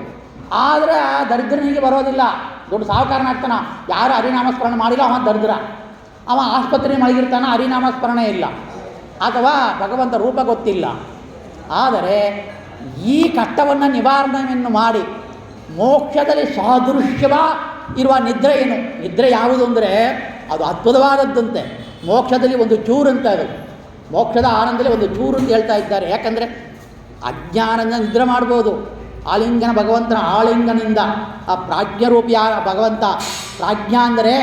ಆದರೆ ಆ ದರಿದ್ರನಿಗೆ ಬರೋದಿಲ್ಲ. ದೊಡ್ಡ ಸಾಹುಕಾರನಾಗ್ತಾನೆ. ಯಾರು ಹರಿನಾಮಸ್ಮರಣೆ ಮಾಡಿಲ್ಲ ಅವ ದರಿದ್ರ. ಅವ ಆಸ್ಪತ್ರೆ ಮಲಗಿರ್ತಾನೆ, ಹರಿನಾಮಸ್ಮರಣೆ ಇಲ್ಲ, ಅಥವಾ ಭಗವಂತ ರೂಪ ಗೊತ್ತಿಲ್ಲ. ಆದರೆ ಈ ಕಷ್ಟವನ್ನು ನಿವಾರಣೆಯನ್ನು ಮಾಡಿ ಮೋಕ್ಷದಲ್ಲಿ ಸಾದೃಶ್ಯವ ಇರುವ ನಿದ್ರೆ ಏನು? ನಿದ್ರೆ ಯಾವುದು ಅಂದರೆ ಅದು ಅದ್ಭುತವಾದದ್ದಂತೆ. ಮೋಕ್ಷದಲ್ಲಿ ಒಂದು ಚೂರು ಅಂತ, ಅದು ಮೋಕ್ಷದ ಆನಂದದಲ್ಲಿ ಒಂದು ಚೂರು ಅಂತ ಹೇಳ್ತಾ ಇದ್ದಾರೆ. ಯಾಕಂದರೆ ಅಜ್ಞಾನದಿಂದ ನಿದ್ರೆ ಮಾಡ್ಬೋದು. ಆಲಿಂಗನ ಭಗವಂತನ ಆಲಿಂಗನಿಂದ ಆ ಪ್ರಾಜ್ಞರೂಪಿಯ ಭಗವಂತ. ಪ್ರಾಜ್ಞಾ ಅಂದರೆ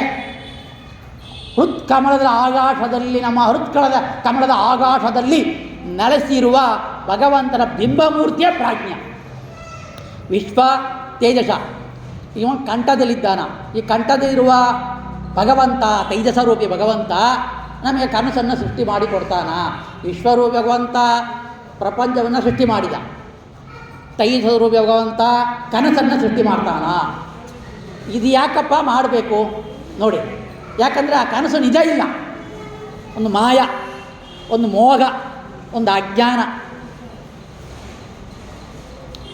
ಹೃತ್ಕಮಲದ ಆಕಾಶದಲ್ಲಿ, ನಮ್ಮ ಕಮಲದ ಆಕಾಶದಲ್ಲಿ ನೆಲೆಸಿರುವ ಭಗವಂತನ ಬಿಂಬಮೂರ್ತಿಯ ಪ್ರಾಜ್ಞ. ವಿಶ್ವ ತೇಜಸ ಇವ ಕಂಠದಲ್ಲಿದ್ದಾನ. ಈ ಕಂಠದಲ್ಲಿರುವ ಭಗವಂತ, ತೈಜಸರೂಪಿ ಭಗವಂತ ನಮಗೆ ಕನಸನ್ನು ಸೃಷ್ಟಿ ಮಾಡಿ ಕೊಡ್ತಾನ. ವಿಶ್ವರೂಪಿ ಭಗವಂತ ಪ್ರಪಂಚವನ್ನು ಸೃಷ್ಟಿ ಮಾಡಿದ, ತೈಜಸರೂಪಿ ಭಗವಂತ ಕನಸನ್ನು ಸೃಷ್ಟಿ ಮಾಡ್ತಾನ. ಇದು ಯಾಕಪ್ಪ ಮಾಡಬೇಕು ನೋಡಿ. ಯಾಕಂದರೆ ಆ ಕನಸು ನಿಜ ಇಲ್ಲ, ಒಂದು ಮಾಯ, ಒಂದು ಮೋಹ, ಒಂದು ಅಜ್ಞಾನ.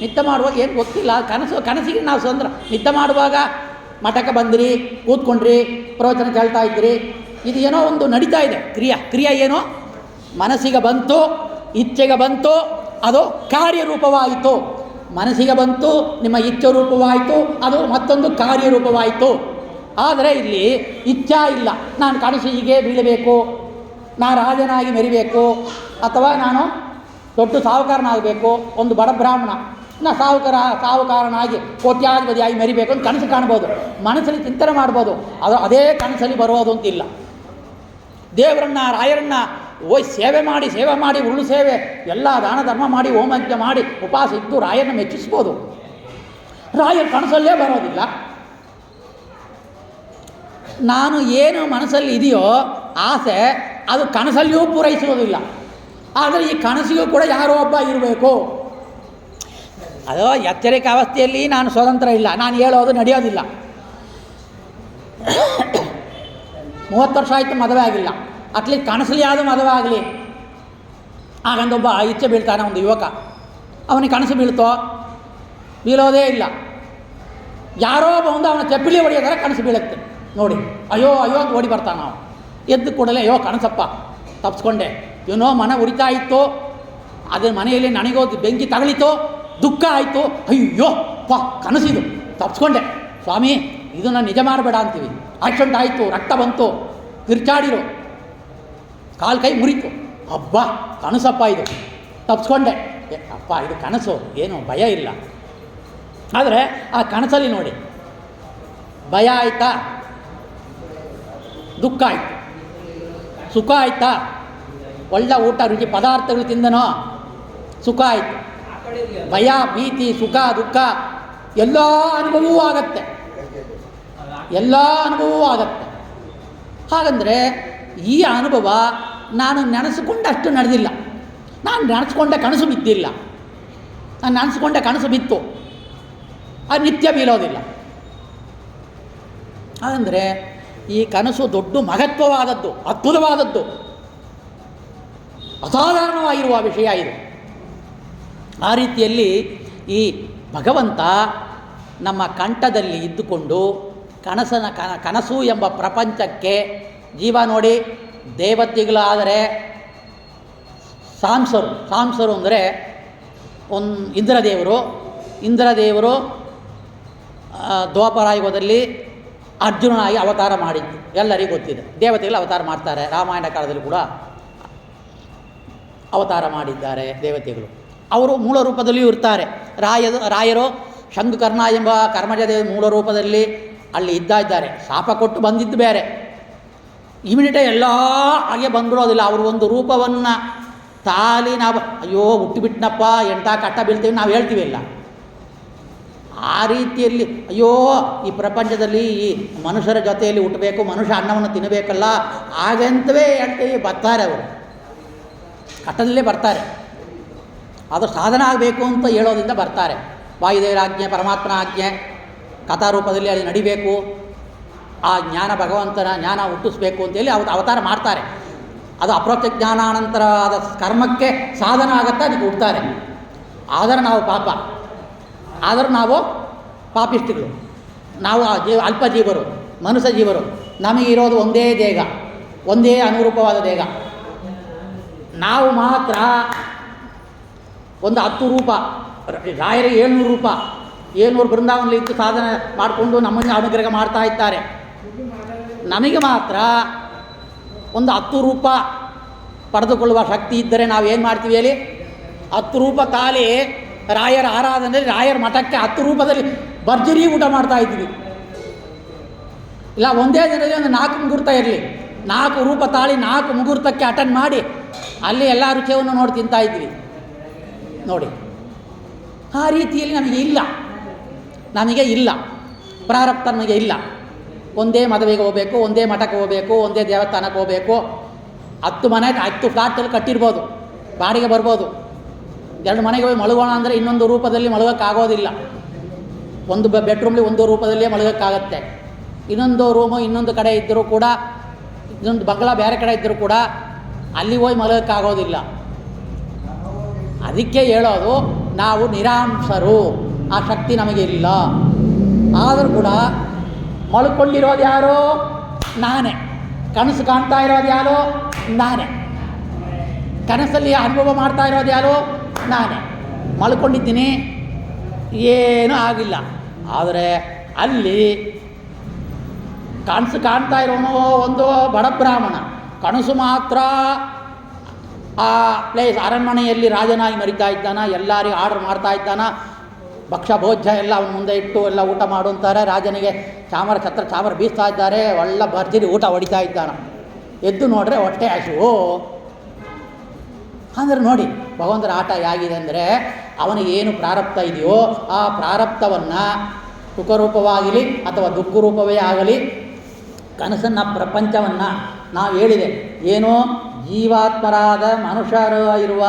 ನಿತ್ಯ ಮಾಡುವಾಗ ಏನು ಗೊತ್ತಿಲ್ಲ. ಕನಸಿಗೆ ನಾವು ಸ್ವತಂತ್ರ. ನಿತ್ಯ ಮಾಡುವಾಗ ಮಠಕ್ಕೆ ಬಂದಿರಿ, ಕೂತ್ಕೊಂಡ್ರಿ, ಪ್ರವಚನ ಕೇಳ್ತಾ ಇದ್ದಿರಿ, ಇದು ಏನೋ ಒಂದು ನಡೀತಾ ಇದೆ. ಕ್ರಿಯೆ ಏನೋ ಮನಸ್ಸಿಗೆ ಬಂತು, ಇಚ್ಛೆಗೆ ಬಂತು, ಅದು ಕಾರ್ಯರೂಪವಾಯಿತು. ಮನಸ್ಸಿಗೆ ಬಂತು, ನಿಮ್ಮ ಇಚ್ಛೆ ರೂಪವಾಯಿತು, ಅದು ಮತ್ತೊಂದು ಕಾರ್ಯರೂಪವಾಯಿತು. ಆದರೆ ಇಲ್ಲಿ ಇಚ್ಛಾ ಇಲ್ಲ. ನಾನು ಕನಸು ಹೀಗೆ ಬೀಳಬೇಕು, ನಾನು ರಾಜನಾಗಿ ಮೆರಿಬೇಕು, ಅಥವಾ ನಾನು ದೊಡ್ಡ ಸಾಹುಕಾರನಾಗಬೇಕು, ಒಂದು ಬಡ ಬ್ರಾಹ್ಮಣ ನಾ ಸಾಹುಕಾರನಾಗಿ ಕೋಟ್ಯಾಧಿಪತಿಯಾಗಿ ಮೆರಿಬೇಕು ಅಂತ ಕನಸು ಕಾಣ್ಬೋದು, ಮನಸ್ಸಲ್ಲಿ ಚಿಂತನೆ ಮಾಡ್ಬೋದು. ಅದೇ ಕನಸಲ್ಲಿ ಬರೋದು ಅಂತಿಲ್ಲ. ದೇವರನ್ನ ರಾಯರನ್ನ ಸೇವೆ ಮಾಡಿ ಉರುಳು ಸೇವೆ ಎಲ್ಲ ದಾನ ಧರ್ಮ ಮಾಡಿ ಹೋಮಯಜ್ಞ ಮಾಡಿ ಉಪವಾಸ ಇದ್ದು ರಾಯರನ್ನ ಮೆಚ್ಚಿಸ್ಬೋದು. ರಾಯರ ಕನಸಲ್ಲೇ ಬರೋದಿಲ್ಲ. ನಾನು ಏನು ಮನಸ್ಸಲ್ಲಿ ಇದೆಯೋ ಆಸೆ, ಅದು ಕನಸಲ್ಲಿಯೂ ಪೂರೈಸುವುದಿಲ್ಲ. ಆದರೆ ಈ ಕನಸಿಗೂ ಕೂಡ ಯಾರೋ ಒಬ್ಬ ಇರಬೇಕು. ಅದು ಎಚ್ಚರಿಕೆ ಅವಸ್ಥೆಯಲ್ಲಿ ನಾನು ಸ್ವತಂತ್ರ ಇಲ್ಲ, ನಾನು ಹೇಳೋದು ನಡೆಯೋದಿಲ್ಲ. 30 ವರ್ಷ ಆಯಿತು ಮದುವೆ ಆಗಿಲ್ಲ, ಅಟ್ಲೀಸ್ಟ್ ಕನಸಲ್ಲಿ ಯಾವುದು ಮದುವೆ ಆಗಲಿ. ಹಾಗಂದೊಬ್ಬ ಇಚ್ಛೆ ಬೀಳ್ತಾನೆ, ಒಂದು ಯುವಕ, ಅವನಿಗೆ ಕನಸು ಬೀಳೋದೇ ಇಲ್ಲ. ಯಾರೋ ಬಂದು ಅವನ ಚಪ್ಪಿಲಿ ಹೊಡೆಯೋದಾರೆ ಕನಸು ಬೀಳುತ್ತೆ ನೋಡಿ. ಅಯ್ಯೋ ಅಂತ ಓಡಿ ಬರ್ತಾನೆ. ನಾವು ಎದ್ದು ಕೂಡಲೇ ಅಯ್ಯೋ ಕನಸಪ್ಪ ತಪ್ಪಿಸ್ಕೊಂಡೆ, ಏನೋ ಮನೆ ಉರಿತಾ ಇತ್ತು, ಅದ್ರ ಮನೆಯಲ್ಲಿ ನನಗೋ ಬೆಂಕಿ ತಗಲಿತು, ದುಃಖ ಆಯಿತು, ಅಯ್ಯೋ ಕನಸಿದು ತಪ್ಪಿಸ್ಕೊಂಡೆ ಸ್ವಾಮಿ, ಇದನ್ನು ನಿಜ ಮಾಡಬೇಡ ಅಂತೀವಿ. ಆಕ್ಸಿಡೆಂಟ್ ಆಯಿತು, ರಕ್ತ ಬಂತು, ಕಿರ್ಚಾಡಿರು, ಕಾಲು ಕೈ ಮುರಿತು, ಹಬ್ಬ ಕನಸಪ್ಪ ಇದು ತಪ್ಪಿಸ್ಕೊಂಡೆ. ಅಪ್ಪ ಇದು ಕನಸು, ಏನು ಭಯ ಇಲ್ಲ. ಆದರೆ ಆ ಕನಸಲ್ಲಿ ನೋಡಿ, ಭಯ ಆಯಿತಾ, ದುಃಖ ಆಯಿತು, ಸುಖ ಆಯಿತಾ, ಒಳ್ಳೆ ಊಟ ರುಚಿ ಪದಾರ್ಥಗಳು ತಿಂದನೋ ಸುಖ ಆಯಿತು. ಭಯ ಭೀತಿ ಸುಖ ದುಃಖ ಎಲ್ಲ ಅನುಭವವೂ ಆಗತ್ತೆ. ಹಾಗಂದರೆ ಈ ಅನುಭವ ನಾನು ನೆನೆಸಿಕೊಂಡಷ್ಟು ನಡೆದಿಲ್ಲ. ನಾನು ನೆನೆಸ್ಕೊಂಡೆ ಕನಸು ಬಿದ್ದಿಲ್ಲ. ನಾನು ನೆನೆಸ್ಕೊಂಡೆ ಕನಸು ಬಿತ್ತು, ಅದು ನಿತ್ಯ ಬೀಳೋದಿಲ್ಲ. ಹಾಗಂದರೆ ಈ ಕನಸು ದೊಡ್ಡ ಮಹತ್ವವಾದದ್ದು, ಅದ್ಭುತವಾದದ್ದು, ಅಸಾಧಾರಣವಾಗಿರುವ ವಿಷಯ ಇದು. ಆ ರೀತಿಯಲ್ಲಿ ಈ ಭಗವಂತ ನಮ್ಮ ಕಂಠದಲ್ಲಿ ಇದ್ದುಕೊಂಡು ಕನಸು ಎಂಬ ಪ್ರಪಂಚಕ್ಕೆ ಜೀವ ನೋಡಿ. ದೇವತೆಗಳಾದರೆ ಸಾಂಸರು ಅಂದರೆ ಇಂದ್ರದೇವರು ದ್ವಾಪರಾಯುಗದಲ್ಲಿ ಅರ್ಜುನನಾಗಿ ಅವತಾರ ಮಾಡಿದ್ದು ಎಲ್ಲರಿಗೂ ಗೊತ್ತಿದೆ. ದೇವತೆಗಳು ಅವತಾರ ಮಾಡ್ತಾರೆ, ರಾಮಾಯಣ ಕಾಲದಲ್ಲಿ ಕೂಡ ಅವತಾರ ಮಾಡಿದ್ದಾರೆ ದೇವತೆಗಳು. ಅವರು ಮೂಲ ರೂಪದಲ್ಲಿಯೂ ಇರ್ತಾರೆ. ರಾಯರು ಶಂಕುಕರ್ಣ ಎಂಬ ಕರ್ಮಜದೇವ ಮೂಲ ರೂಪದಲ್ಲಿ ಅಲ್ಲಿ ಇದ್ದಾರೆ. ಶಾಪ ಕೊಟ್ಟು ಬಂದಿದ್ದು ಬೇರೆ, ಇಮಿಡಿಯೇಟ್ ಎಲ್ಲ ಹಾಗೆ ಬಂದ್ಬಿಡೋದಿಲ್ಲ. ಅವರು ಒಂದು ರೂಪವನ್ನು ತಾಲಿ ನಾವು ಅಯ್ಯೋ ಹುಟ್ಟಿಬಿಟ್ನಪ್ಪ ಎಂಥ ಕಟ್ಟ ಬೀಳ್ತೀವಿ ನಾವು ಹೇಳ್ತೀವಿ ಇಲ್ಲ. ಆ ರೀತಿಯಲ್ಲಿ ಅಯ್ಯೋ ಈ ಪ್ರಪಂಚದಲ್ಲಿ ಈ ಮನುಷ್ಯರ ಜೊತೆಯಲ್ಲಿ ಹುಟ್ಟಬೇಕು, ಮನುಷ್ಯ ಅನ್ನವನ್ನು ತಿನ್ನಬೇಕಲ್ಲ ಹಾಗಂತವೇ ಹೇಳ್ತೀವಿ. ಬರ್ತಾರೆ ಅವರು, ಕಟ್ಟದಲ್ಲೇ ಬರ್ತಾರೆ. ಅದು ಸಾಧನ ಆಗಬೇಕು ಅಂತ ಹೇಳೋದ್ರಿಂದ ಬರ್ತಾರೆ. ವಾಯುದೇವರ ಆಜ್ಞೆ, ಪರಮಾತ್ಮನ ಆಜ್ಞೆ, ಕಥಾರೂಪದಲ್ಲಿ ಅಲ್ಲಿ ನಡಿಬೇಕು, ಆ ಜ್ಞಾನ ಭಗವಂತನ ಜ್ಞಾನ ಹುಟ್ಟಿಸ್ಬೇಕು ಅಂತೇಳಿ ಅವತಾರ ಮಾಡ್ತಾರೆ. ಅದು ಅಪ್ರೋಕ್ಷ ಜ್ಞಾನಾನಂತರವಾದ ಕರ್ಮಕ್ಕೆ ಸಾಧನ ಆಗುತ್ತೆ, ಅದಕ್ಕೆ ಹುಡ್ತಾರೆ. ಆದರೆ ನಾವು ಪಾಪಿಷ್ಟಿಗಳು, ನಾವು ಅಲ್ಪ ಜೀವರು, ಮನುಷ್ಯ ಜೀವರು. ನಮಗಿರೋದು ಒಂದೇ ದೇಹ, ಒಂದೇ ಅನುರೂಪವಾದ ದೇಹ. ನಾವು ಮಾತ್ರ ಒಂದು 10 ರೂಪ, ರಾಯರಿಗೆ 700 ರೂಪ, 700 ಬೃಂದಾವನಲ್ಲಿ ಇದ್ದು ಸಾಧನೆ ಮಾಡಿಕೊಂಡು ನಮ್ಮನ್ನು ಅನುಗ್ರಹ ಮಾಡ್ತಾ ಇದ್ದಾರೆ. ನಮಗೆ ಮಾತ್ರ ಒಂದು 10 ರೂಪ ಪಡೆದುಕೊಳ್ಳುವ ಶಕ್ತಿ ಇದ್ದರೆ ನಾವು ಏನು ಮಾಡ್ತೀವಿ ಹೇಳಿ? 10 ರೂಪ ಖಾಲಿ ರಾಯರ ಆರಾಧನೆಯಲ್ಲಿ ರಾಯರ ಮಠಕ್ಕೆ 10 ರೂಪದಲ್ಲಿ ಭರ್ಜರಿ ಊಟ ಮಾಡ್ತಾ ಇದ್ವಿ. ಇಲ್ಲ ಒಂದೇ ದಿನದಲ್ಲಿ ಒಂದು 4 ಮುಹೂರ್ತ ಇರಲಿ, 4 ರೂಪ ತಾಳಿ 4 ಮುಹೂರ್ತಕ್ಕೆ ಅಟೆಂಡ್ ಮಾಡಿ ಅಲ್ಲಿ ಎಲ್ಲ ರುಚಿಯನ್ನು ನೋಡಿ ತಿಂತಾ ಇದ್ವಿ ನೋಡಿ. ಆ ರೀತಿಯಲ್ಲಿ ನಮಗೆ ಇಲ್ಲ ಪ್ರಾರಬ್ಧ, ನಮಗೆ ಇಲ್ಲ. ಒಂದೇ ಮದುವೆಗೆ ಹೋಗಬೇಕು, ಒಂದೇ ಮಠಕ್ಕೆ ಹೋಗಬೇಕು, ಒಂದೇ ದೇವಸ್ಥಾನಕ್ಕೆ ಹೋಗಬೇಕು. 10 ಮನೆಗೆ 10 ಫ್ಲಾಟಲ್ಲಿ ಕಟ್ಟಿರ್ಬೋದು, ಬಾಡಿಗೆ ಬರ್ಬೋದು. 2 ಮನೆಗೆ ಹೋಗಿ ಮಲಗೋಣ ಅಂದರೆ ಇನ್ನೊಂದು ರೂಪದಲ್ಲಿ ಮಲಗೋಕ್ಕಾಗೋದಿಲ್ಲ. ಒಂದು ಬೆಡ್ರೂಮ್ಲಿ ಒಂದು ರೂಪದಲ್ಲೇ ಮಲಗೋಕ್ಕಾಗತ್ತೆ. ಇನ್ನೊಂದು ರೂಮು ಇನ್ನೊಂದು ಕಡೆ ಇದ್ದರೂ ಕೂಡ, ಇನ್ನೊಂದು ಬಂಗ್ಲಾ ಬೇರೆ ಕಡೆ ಇದ್ದರೂ ಕೂಡ ಅಲ್ಲಿ ಹೋಗಿ ಮಲಗೋಕ್ಕಾಗೋದಿಲ್ಲ. ಅದಕ್ಕೆ ಹೇಳೋದು ನಾವು ನಿರಾಂಶರು, ಆ ಶಕ್ತಿ ನಮಗೆ ಇಲ್ಲ. ಆದರೂ ಕೂಡ ಮಲ್ಕೊಂಡಿರೋದು ಯಾರೋ ನಾನೇ, ಕನಸು ಕಾಣ್ತಾ ಇರೋದು ಯಾರೋ ನಾನೇ, ಕನಸಲ್ಲಿ ಅನುಭವ ಮಾಡ್ತಾ ಇರೋದು ಯಾರೋ ನಾನೇ. ಮಲ್ಕೊಂಡಿದ್ದೀನಿ, ಏನೂ ಆಗಿಲ್ಲ. ಆದರೆ ಅಲ್ಲಿ ಕನಸು ಕಾಣ್ತಾ ಇರೋನು ಒಂದು ಬಡ ಬ್ರಾಹ್ಮಣ, ಕನಸು ಮಾತ್ರ ಆ ಪ್ಲೇಸ್ ಅರಣ್ಮನೆಯಲ್ಲಿ ರಾಜನಾಗಿ ಮರಿತಾ ಇದ್ದಾನ, ಎಲ್ಲರಿಗೂ ಆರ್ಡ್ರ್ ಮಾಡ್ತಾ ಇದ್ದಾನ, ಭಕ್ಷ್ಯ ಭೋಜ್ಯ ಎಲ್ಲ ಅವನ ಮುಂದೆ ಇಟ್ಟು ಎಲ್ಲ ಊಟ ಮಾಡು ಅಂತಾರೆ. ರಾಜನಿಗೆ ಚಾಮರ ಬೀಸ್ತಾ ಇದ್ದಾರೆ, ಒಳ್ಳೆ ಭರ್ಜರಿ ಊಟ ಹೊಡಿತಾ ಇದ್ದಾನ. ಎದ್ದು ನೋಡ್ರೆ ಹೊಟ್ಟೆ ಹಸಿವು. ಅಂದರೆ ನೋಡಿ ಭಗವಂತನ ಆಟ ಹೇಗಿದೆ ಅಂದರೆ, ಅವನಿಗೆ ಏನು ಪ್ರಾರಬ್ಧ ಇದೆಯೋ ಆ ಪ್ರಾರಬ್ಧವನ್ನು ಸುಖರೂಪವಾಗಲಿ ಅಥವಾ ದುಃಖ ರೂಪವೇ ಆಗಲಿ, ಕನಸನ್ನು ಪ್ರಪಂಚವನ್ನು ನಾವು ಹೇಳಿದೆ, ಏನೋ ಜೀವಾತ್ಮರಾದ ಮನುಷ್ಯರು ಇರುವ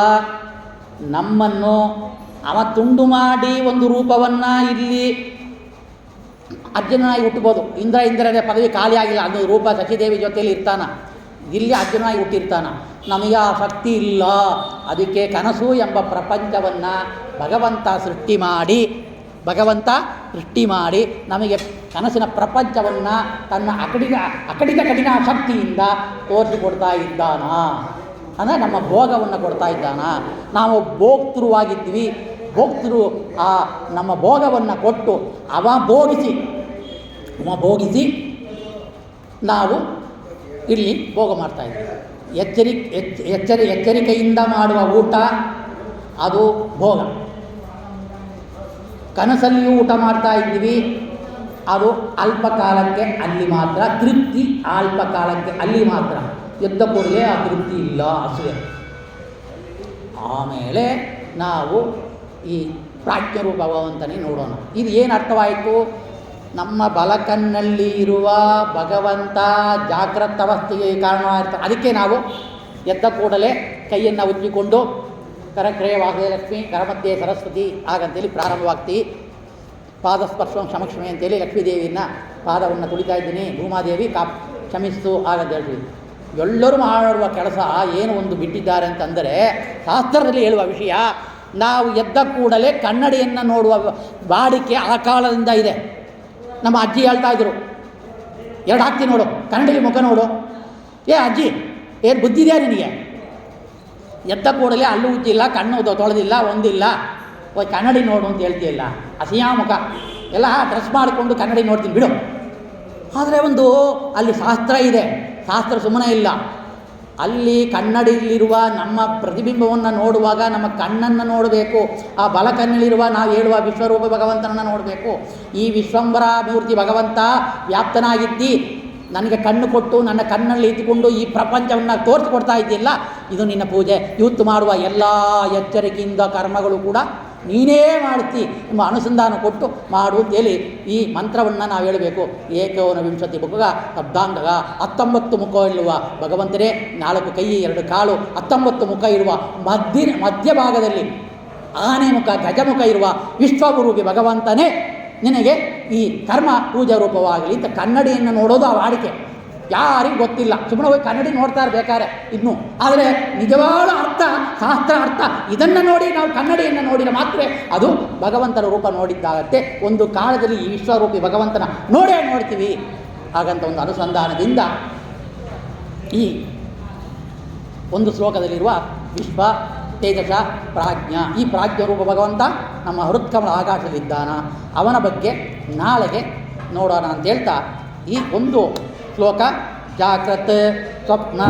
ನಮ್ಮನ್ನು ಅವ ತುಂಡು ಮಾಡಿ ಒಂದು ರೂಪವನ್ನು ಇಲ್ಲಿ ಅರ್ಜುನನಾಗಿ ಹುಟ್ಟಬೋದು. ಇಂದ್ರನೇ ಪದವಿ ಖಾಲಿ ಆಗಿಲ್ಲ, ಅದು ರೂಪ ಸಚಿದೇವಿ ಜೊತೆಯಲ್ಲಿ ಇರ್ತಾನ, ಇಲ್ಲಿ ಅರ್ಜುನನಾಗಿ ಹುಟ್ಟಿರ್ತಾನ. ನಮಗೆ ಆ ಶಕ್ತಿ ಇಲ್ಲ. ಅದಕ್ಕೆ ಕನಸು ಎಂಬ ಪ್ರಪಂಚವನ್ನು ಭಗವಂತ ಸೃಷ್ಟಿ ಮಾಡಿ ನಮಗೆ ಕನಸಿನ ಪ್ರಪಂಚವನ್ನು ತನ್ನ ಅಕಡಿತ ಕಠಿಣ ಶಕ್ತಿಯಿಂದ ತೋರಿಸಿಕೊಡ್ತಾ ಇದ್ದಾನ. ಅಂದರೆ ನಮ್ಮ ಭೋಗವನ್ನು ಕೊಡ್ತಾ ಇದ್ದಾನ. ನಾವು ಭೋಕ್ತೃವಾಗಿದ್ವಿ, ಭೋಕ್ತೃ ಆ ನಮ್ಮ ಭೋಗವನ್ನು ಕೊಟ್ಟು ಅವ ಭೋಗಿಸಿ ನಾವು ಇಲ್ಲಿ ಭೋಗ ಮಾಡ್ತಾಯಿದ್ವಿ. ಎಚ್ಚರಿಕೆಯಿಂದ ಮಾಡುವ ಊಟ ಅದು ಭೋಗ. ಕನಸಲ್ಲಿಯೂ ಊಟ ಮಾಡ್ತಾ ಇದ್ದೀವಿ, ಅದು ಅಲ್ಪಕಾಲಕ್ಕೆ ಅಲ್ಲಿ ಮಾತ್ರ ತೃಪ್ತಿ, ಅಲ್ಪಕಾಲಕ್ಕೆ ಅಲ್ಲಿ ಮಾತ್ರ. ಎದ್ದ ಕೂಡಲೇ ಆ ತೃಪ್ತಿ ಇಲ್ಲ, ಹಸುವೆ. ಆಮೇಲೆ ನಾವು ಈ ಪ್ರಾಜ್ಞರು ಭಗವಂತನಿಗೆ ನೋಡೋಣ. ಇದು ಏನು ಅರ್ಥವಾಯಿತು? ನಮ್ಮ ಬಲಕನ್ನಲ್ಲಿ ಇರುವ ಭಗವಂತ ಜಾಗೃತ ಅವಸ್ಥೆಗೆ ಕಾರಣವಾಗಿರ್ತಾರೆ. ಅದಕ್ಕೆ ನಾವು ಎದ್ದ ಕೂಡಲೇ ಕೈಯನ್ನು ಉಜ್ಜಿಕೊಂಡು ಕರಕ್ರಯ ವಾಸುದೇವಲಕ್ಷ್ಮಿ ಕರಮಧ್ಯೆ ಸರಸ್ವತಿ ಹಾಗಂತೇಳಿ ಪ್ರಾರಂಭವಾಗ್ತೀವಿ. ಪಾದಸ್ಪರ್ಶಂ ಕ್ಷಮಕ್ಷಮೆ ಅಂತೇಳಿ ಲಕ್ಷ್ಮೀದೇವಿಯನ್ನು ಪಾದವನ್ನು ತುಳಿತಾ ಇದ್ದೀನಿ, ಭೂಮಾದೇವಿ ಕ್ಷಮಿಸು ಹಾಗಂತ ಹೇಳ್ತೀವಿ. ಎಲ್ಲರೂ ಮಾಡುವ ಕೆಲಸ ಏನು ಒಂದು ಬಿಟ್ಟಿದ್ದಾರೆ ಅಂತಂದರೆ, ಶಾಸ್ತ್ರದಲ್ಲಿ ಹೇಳುವ ವಿಷಯ, ನಾವು ಎದ್ದ ಕೂಡಲೇ ಕನ್ನಡಿಯನ್ನು ನೋಡುವ ವಾಡಿಕೆ ಆ ಕಾಲದಿಂದ ಇದೆ. ನಮ್ಮ ಅಜ್ಜಿ ಹೇಳ್ತಾ ಇದ್ರು, 2 ಹಾಕ್ತೀನಿ ನೋಡು, ಕನ್ನಡಿಗೆ ಮುಖ ನೋಡು. ಅಜ್ಜಿ ಏನು ಬುದ್ಧಿದೆಯಾ ನಿನಗೆ? ಎದ್ದ ಕೂಡಲೇ ಅಲ್ಲೂ ಉಜ್ಜಿಲ್ಲ, ಕಣ್ಣು ತೊಳೆದಿಲ್ಲ, ಒಂದಿಲ್ಲ, ಕನ್ನಡಿ ನೋಡು ಅಂತ ಹೇಳ್ತೀಯಲ್ಲ, ಹಸಿಯಾ ಮುಖ ಎಲ್ಲ ಡ್ರೆಸ್ ಮಾಡಿಕೊಂಡು ಕನ್ನಡಿ ನೋಡ್ತೀನಿ ಬಿಡು. ಆದರೆ ಒಂದು ಅಲ್ಲಿ ಶಾಸ್ತ್ರ ಇದೆ, ಶಾಸ್ತ್ರ ಸುಮ್ಮನೆ ಇಲ್ಲ. ಅಲ್ಲಿ ಕನ್ನಡಿಯಲ್ಲಿರುವ ನಮ್ಮ ಪ್ರತಿಬಿಂಬವನ್ನು ನೋಡುವಾಗ ನಮ್ಮ ಕಣ್ಣನ್ನು ನೋಡಬೇಕು. ಆ ಬಲಕನ್ನಲ್ಲಿರುವ ನಾವು ಹೇಳುವ ವಿಶ್ವರೂಪ ಭಗವಂತನನ್ನು ನೋಡಬೇಕು. ಈ ವಿಶ್ವಂಬರ ಮೂರ್ತಿ ಭಗವಂತ ವ್ಯಾಪ್ತನಾಗಿದ್ದಿ ನನಗೆ ಕಣ್ಣು ಕೊಟ್ಟು ನನ್ನ ಕಣ್ಣಲ್ಲಿ ಇಟ್ಟುಕೊಂಡು ಈ ಪ್ರಪಂಚವನ್ನು ತೋರಿಸ್ಕೊಡ್ತಾ ಇದ್ದಿಲ್ಲ, ಇದು ನಿನ್ನ ಪೂಜೆ. ಇವತ್ತು ಮಾಡುವ ಎಲ್ಲ ಎಚ್ಚರಿಕೆಯಿಂದ ಕರ್ಮಗಳು ಕೂಡ ನೀನೇ ಮಾಡ್ತಿ ಎಂಬ ಅನುಸಂಧಾನ ಕೊಟ್ಟು ಮಾಡು ಅಂತೇಳಿ ಈ ಮಂತ್ರವನ್ನು ನಾವು ಹೇಳಬೇಕು. ಏಕವನ ವಿಂಶತಿ ಮುಖ ಶಬ್ದಾಂಗ 19 ಮುಖ ಇರುವ ಭಗವಂತನೇ, 4 ಕೈ 2 ಕಾಲು 19 ಮುಖ ಇರುವ ಮಧ್ಯಭಾಗದಲ್ಲಿ ಆನೆ ಮುಖ ಗಜಮುಖ ಇರುವ ವಿಶ್ವಗುರುಗೆ ಭಗವಂತನೇ ನಿನಗೆ ಈ ಕರ್ಮ ಪೂಜಾ ರೂಪವಾಗಲಿ ಅಂತ ಕನ್ನಡಿಯನ್ನು ನೋಡೋದು ಆ ವಾಡಿಕೆ. ಯಾರಿಗೂ ಗೊತ್ತಿಲ್ಲ, ಸುಮ್ಮನೆ ಹೋಗಿ ಕನ್ನಡಿ ನೋಡ್ತಾ ಇರಬೇಕಾರೆ ಇನ್ನೂ. ಆದರೆ ನಿಜವಾದ ಅರ್ಥ, ಶಾಸ್ತ್ರ ಅರ್ಥ ಇದನ್ನು ನೋಡಿ ನಾವು ಕನ್ನಡಿಯನ್ನು ನೋಡಿದರೆ ಮಾತ್ರ ಅದು ಭಗವಂತನ ರೂಪ ನೋಡಿದ್ದಾಗತ್ತೆ. ಒಂದು ಕಾಲದಲ್ಲಿ ಈ ವಿಶ್ವರೂಪಿ ಭಗವಂತನ ನೋಡ್ತೀವಿ. ಹಾಗಂತ ಒಂದು ಅನುಸಂಧಾನದಿಂದ ಈ ಒಂದು ಶ್ಲೋಕದಲ್ಲಿರುವ ವಿಶ್ವ ತೇಜಸ ಪ್ರಾಜ್ಞ, ಈ ಪ್ರಾಜ್ಞರೂಪ ಭಗವಂತ ನಮ್ಮ ಹೃತ್ಕಮಲ ಆಕಾಶದಲ್ಲಿದ್ದಾನ. ಅವನ ಬಗ್ಗೆ ನಾಳೆಗೆ ನೋಡೋಣ ಅಂತ ಹೇಳ್ತಾ ಈ ಒಂದು ಶ್ಲೋಕ ಜಾಗ್ರತ್ ಸ್ವಪ್ನ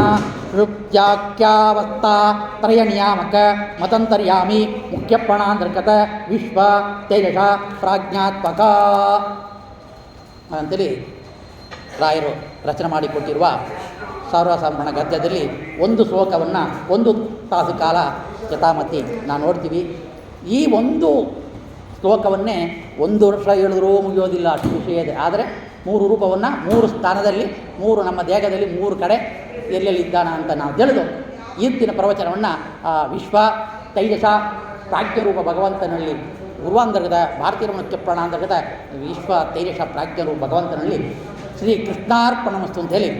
ಋತ್ಯಾಖ್ಯಾವಸ್ತಾ ತ್ರಯನಿಯಾಮಕ ಮತಂತರ್ಯಾಮಿ ಮುಖ್ಯಪ್ರಾಣಾಂತರ್ಗತ ವಿಶ್ವ ತೇಜಸ ಪ್ರಾಜ್ಞಾತ್ಮಕ ಅಂತೇಳಿ ರಾಯರು ರಚನೆ ಮಾಡಿಕೊಟ್ಟಿರುವ ಸರ್ವಸಂಪೂರ್ಣ ಗದ್ಯದಲ್ಲಿ ಒಂದು ಶ್ಲೋಕವನ್ನು 1 ತಾಸು ಕಾಲ ಯಥಾಮತಿ ನಾವು ನೋಡ್ತೀವಿ. ಈ ಒಂದು ಶ್ಲೋಕವನ್ನೇ 1 ವರ್ಷ ಹೇಳಿದ್ರೂ ಮುಗಿಯೋದಿಲ್ಲ, ಅಷ್ಟು ವಿಷಯ ಇದೆ. ಆದರೆ 3 ರೂಪವನ್ನು 3 ಸ್ಥಾನದಲ್ಲಿ 3 ನಮ್ಮ ದೇಹದಲ್ಲಿ 3 ಕಡೆ ಎಲ್ಲೆಲ್ಲಿದ್ದಾನ ಅಂತ ನಾವು ತಿಳಿದು ಈರ್ತಿನ ಪ್ರವಚನವನ್ನು ವಿಶ್ವ ತೈಜಸ ಪ್ರಾಜ್ಞರೂಪ ಭಗವಂತನಲ್ಲಿ ಗುರುವಾಂತರ್ಗತ ಭಾರತೀಯ ಮುಖ್ಯ ಪ್ರಾಣಾಂತರ್ಗತ ವಿಶ್ವ ತೈಜಸ ಪ್ರಾಜ್ಞರೂಪ ಭಗವಂತನಲ್ಲಿ ಶ್ರೀ ಕೃಷ್ಣಾರ್ಪಣಮಸ್ತು ಅಂತ ಹೇಳಿ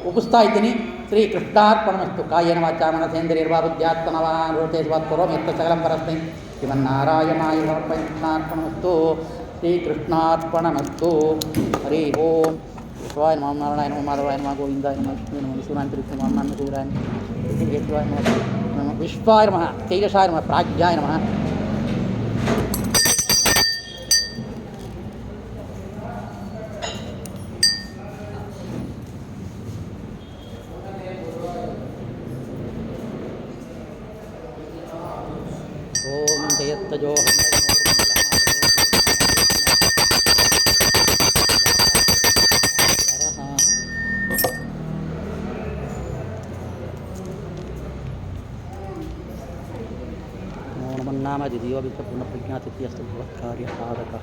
ಉಪಿಸ್ತಾ ಇದ್ದೀನಿ. ಶ್ರೀ ಕೃಷ್ಣಾರ್ಪಣಮಸ್ತು. ಕಾಯೇನ ವಾಚಾ ಮನಸೇಂದ್ರಿಯರ್ವಾ ಬುದ್ಧ್ಯಾತ್ಮನವಾನ್ ರೂಪೇ ಸ್ವತ್ಪುರೋಂ ಯತ್ತ ಸಕಲಂ ಪರಸ್ಮೈ ಶ್ರೀಮನ್ನಾರಾಯಣಾಯ ಸಮರ್ಪಯಾಮಿ. ಕೃಷ್ಣಾರ್ಪಣಮಸ್ತು. ಶ್ರೀ ಕೃಷ್ಣಾರ್ಪಣಮಸ್ತು. ಹರಿ ಓಂ. ವಿಶ್ವಾಯ ನಮಃ ನಾರಾಯಣ ನಮಃ ಮಾಧವಾಯ ನಮಃ ಗೋವಿಂದಾಯ ನಮಃ ವಿಷ್ಣುವೇ ನಮಃ ವಿಶ್ವನಾಂತರಿಕ್ಷ ನಮಃ ಶಿವರಾಯ ನಮಃ ವಿಶ್ವಾಯ ನಮಃ ತೇಜಸಾಯ ನಮಃ ಪ್ರಾಜ್ಞಾಯ ನಮಃ. ದಿಯೋವಿತ ಪುನಃ ಪ್ರಜ್ಞಾತಿಥಿಯಸ್ತು ಕಾರ್ಯ ಸಾಧಕ